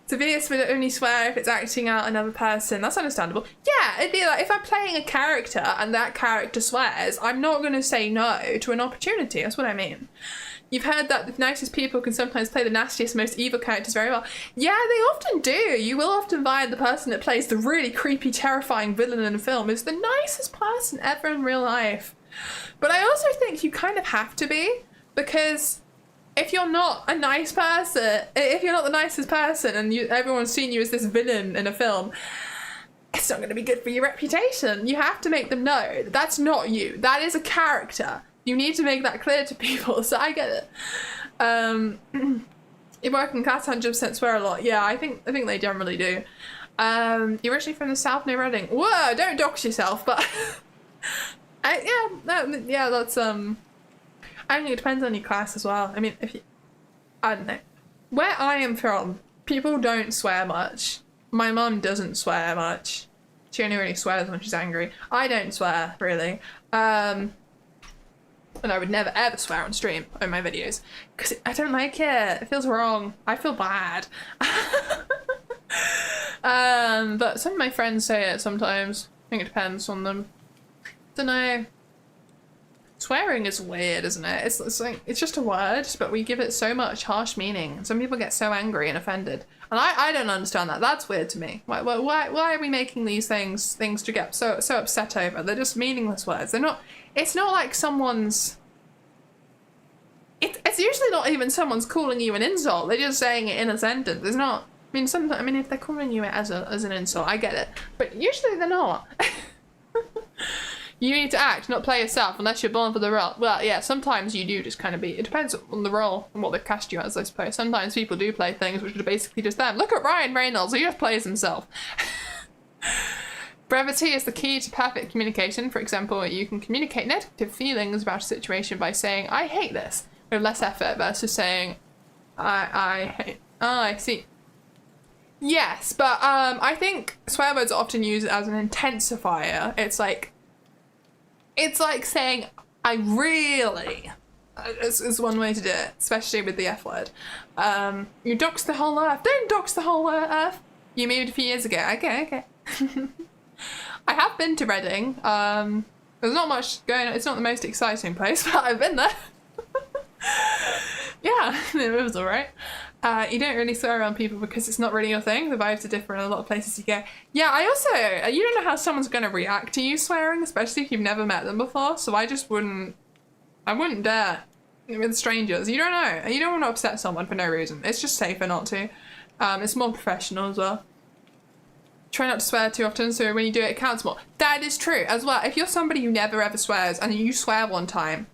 So Vieus would only swear if it's acting out another person. That's understandable. Yeah, it'd be like if I'm playing a character and that character swears, I'm not going to say no to an opportunity. That's what I mean. You've heard that the nicest people can sometimes play the nastiest, most evil characters very well. Yeah, they often do. You will often find the person that plays the really creepy, terrifying villain in a film is the nicest person ever in real life. But I also think you kind of have to be, because if you're not a nice person, if you're not the nicest person and everyone's seen you as this villain in a film, it's not going to be good for your reputation. You have to make them know that that's not you. That is a character. You need to make that clear to people, so I get it. In working class, 100% swear a lot. Yeah, I think they generally do. You're originally from the South near Reading. Whoa, don't dox yourself, but... yeah, that's, I think it depends on your class as well. I mean, I don't know. Where I am from, people don't swear much. My mum doesn't swear much. She only really swears when she's angry. I don't swear, really. And I would never ever swear on stream on my videos, because I don't like it. It feels wrong. I feel bad. But some of my friends say it sometimes. I think it depends on them. Don't know. Swearing is weird, isn't it? It's like, it's just a word, but we give it so much harsh meaning. Some people get so angry and offended, and I don't understand that. That's weird to me. Why are we making these things to get so upset over? They're just meaningless words. They're not. It's not like someone's. It's usually not even someone's calling you an insult. They're just saying it in a sentence. It's not. I mean, sometimes. I mean, if they're calling you it as an insult, I get it. But usually they're not. You need to act, not play yourself, unless you're born for the role. Well, yeah, sometimes you do just kind of be. It depends on the role and what they've cast you as, I suppose. Sometimes people do play things which are basically just them. Look at Ryan Reynolds, he just plays himself. Brevity is the key to perfect communication. For example, you can communicate negative feelings about a situation by saying, I hate this, with less effort versus saying, I hate. Oh, I see. Yes, but I think swear words are often used as an intensifier. It's like saying, I really, is one way to do it, especially with the F word. You dox the whole earth. Don't dox the whole earth. You moved a few years ago. Okay. I have been to Reading. There's not much going on. It's not the most exciting place, but I've been there. Yeah, it was alright. You don't really swear around people because it's not really your thing. The vibes are different in a lot of places you go. Yeah, I also, you don't know how someone's going to react to you swearing, especially if you've never met them before. So I wouldn't dare with strangers. You don't know. You don't want to upset someone for no reason. It's just safer not to. It's more professional as well. Try not to swear too often, so when you do it, it counts more. That is true as well. If you're somebody who never ever swears and you swear one time,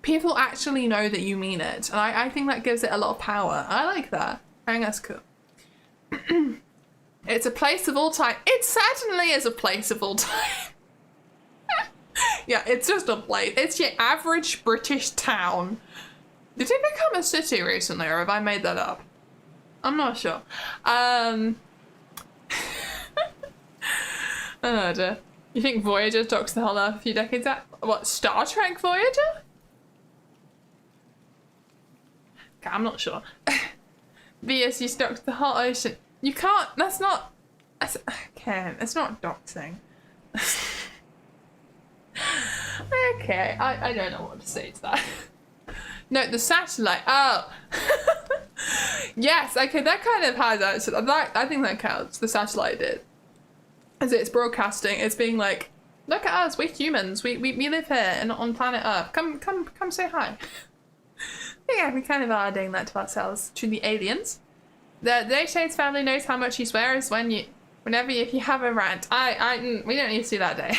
people actually know that you mean it. And I think that gives it a lot of power. I like that. I think that's cool. It's a place of all time. It certainly is a place of all time. Yeah, it's just a place. It's your average British town. Did it become a city recently, or have I made that up? I'm not sure. Oh dear. You think Voyager talks the whole earth a few decades out? What, Star Trek Voyager? Okay, I'm not sure. Vieus, you stalked the whole ocean. You can't, that's not, okay, it's not doxing. Okay, I don't know what to say to that. No, the satellite, oh. Yes, okay, that kind of has that, I think that counts, the satellite did. As it's broadcasting, it's being like, look at us, we're humans, we live here and on planet Earth, come say hi. Yeah, we kind of are doing that to ourselves, to the aliens. The Shades family knows how much you swear is if you have a rant. We don't need to see that day.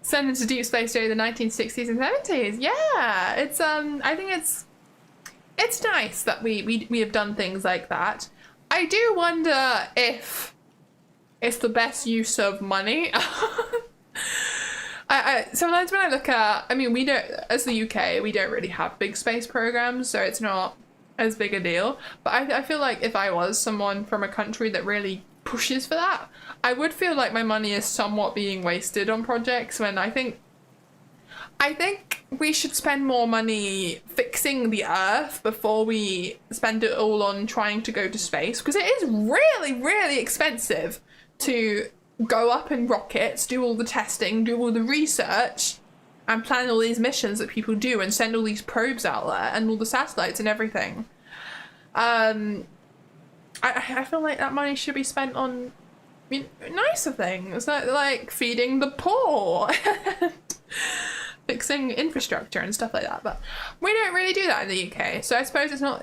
Sent into deep space during the 1960s and 70s. Yeah, it's I think it's nice that we have done things like that. I do wonder if it's the best use of money. I sometimes when I look at, I mean, we don't, as the UK, we don't really have big space programs, so it's not as big a deal. But I feel like if I was someone from a country that really pushes for that, I would feel like my money is somewhat being wasted on projects, when I think we should spend more money fixing the Earth before we spend it all on trying to go to space, because it is really, really expensive to go up in rockets, do all the testing, do all the research, and plan all these missions that people do and send all these probes out there and all the satellites and everything. I feel like that money should be spent on nicer things, like feeding the poor. fixing infrastructure and stuff like that. But we don't really do that in the UK, so I suppose it's all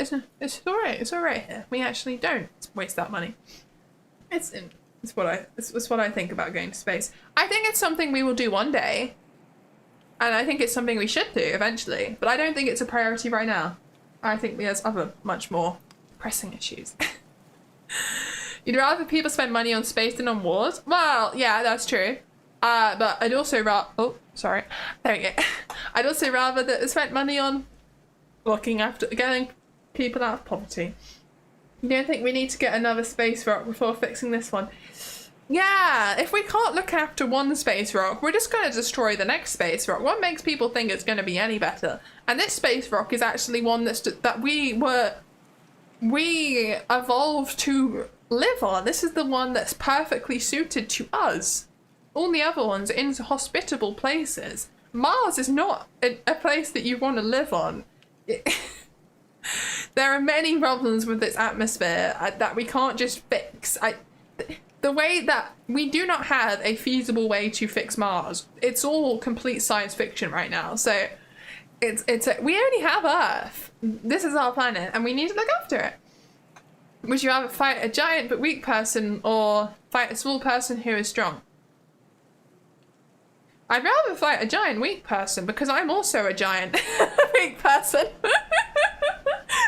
right. It's all right here. We actually don't waste that money. It's what I think about going to space. I think it's something we will do one day, and I think it's something we should do eventually. But I don't think it's a priority right now. I think there's other much more pressing issues. You'd rather people spend money on space than on wars? Well, yeah, that's true. But I'd also I'd also rather that they spent money on looking after getting people out of poverty. You don't think we need to get another space rock before fixing this one? Yeah, if we can't look after one space rock, we're just going to destroy the next space rock. What makes people think it's going to be any better? And this space rock is actually one that we evolved to live on. This is the one that's perfectly suited to us. All the other ones are inhospitable places. Mars is not a place that you want to live on. There are many problems with its atmosphere that we can't just fix. The way that we do not have a feasible way to fix Mars. It's all complete science fiction right now. So we only have Earth. This is our planet, and we need to look after it. Would you rather fight a giant but weak person or fight a small person who is strong? I'd rather fight a giant weak person because I'm also a giant weak person.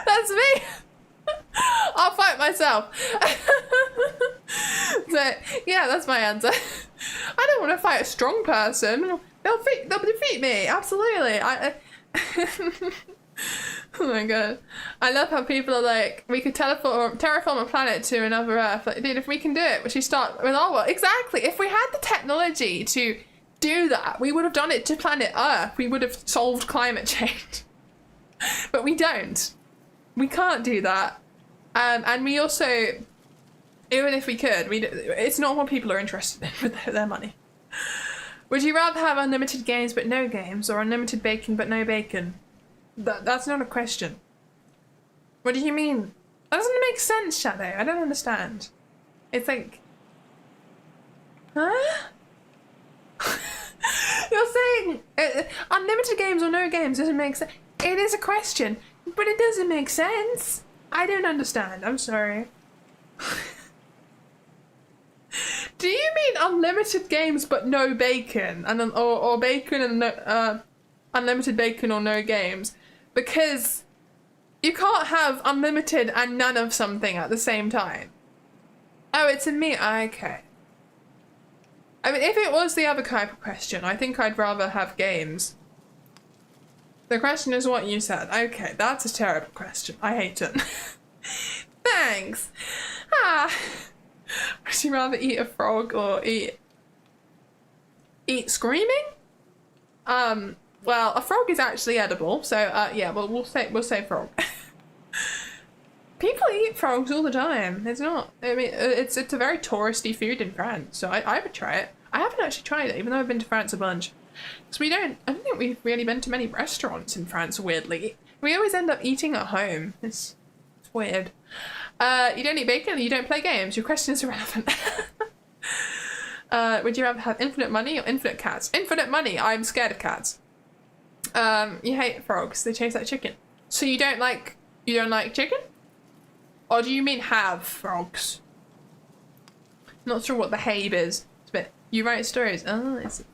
That's me. I'll fight myself. So yeah, that's my answer. I don't want to fight a strong person. They'll defeat me. Absolutely. Oh my god. I love how people are like, we could terraform a planet to another Earth. Like, dude, if we can do it, we should start with our world. Exactly. If we had the technology to do that, we would have done it to planet Earth. We would have solved climate change. But we don't. We can't do that. And we also, even if we could, it's not what people are interested in with their money. Would you rather have unlimited games but no games, or unlimited bacon but no bacon? That's not a question. What do you mean? That doesn't make sense, Shadow. I don't understand. It's like... Huh? You're saying unlimited games or no games doesn't make sense. It is a question, but it doesn't make sense. I don't understand. I'm sorry. Do you mean unlimited games but no bacon, and or bacon and no, unlimited bacon or no games? Because you can't have unlimited and none of something at the same time. Oh, it's a me. Okay. I mean, if it was the other type of question, I think I'd rather have games. The question is what you said. Okay, that's a terrible question. I hate it. Thanks. Would you rather eat a frog or eat screaming? Well, a frog is actually edible, so yeah, well, we'll say frog. People eat frogs all the time. It's not. I mean, it's a very touristy food in France, so I would try it. I haven't actually tried it, even though I've been to France a bunch. Because I don't think we've really been to many restaurants in France, weirdly. We always end up eating at home. It's weird. You don't eat bacon, you don't play games. Your question is irrelevant. Would you rather have infinite money or infinite cats? Infinite money. I'm scared of cats. You hate frogs. They taste like chicken. So you don't like chicken? Or do you mean have frogs? Not sure what the habe is. But you write stories. Oh, I see.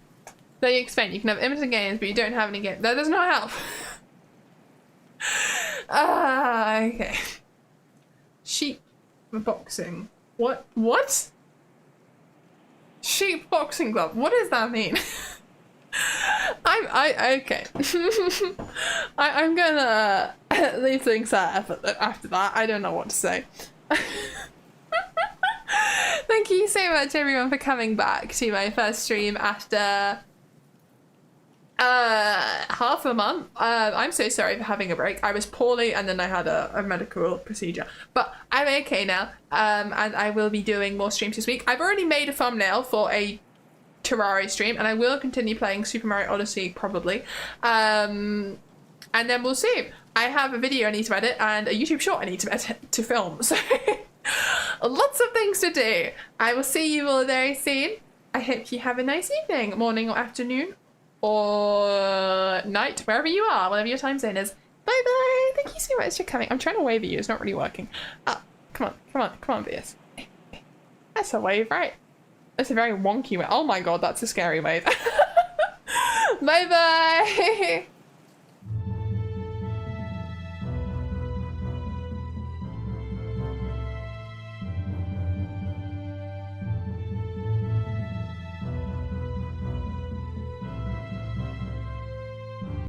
So you explain you can have infinite games, but you don't have any games. That does not help. Okay. Sheep boxing. What? Sheep boxing glove. What does that mean? Okay. I'm gonna leave things after that. I don't know what to say. Thank you so much, everyone, for coming back to my first stream after half a month. I'm so sorry for having a break. I was poorly and then I had a medical procedure, but I'm okay now. And I will be doing more streams this week. I've already made a thumbnail for a Terraria stream, and I will continue playing Super Mario Odyssey probably. And then we'll see. I have a video I need to edit and a YouTube short I need to edit to film. So lots of things to do. I will see you all very soon. I hope you have a nice evening, morning or afternoon, or night, wherever you are, whatever your time zone is. Bye bye. Thank you so much for coming. I'm trying to wave at you. It's not really working. Come on, Vieus. That's a wave, right? That's a very wonky wave. Oh my god, that's a scary wave. Bye bye.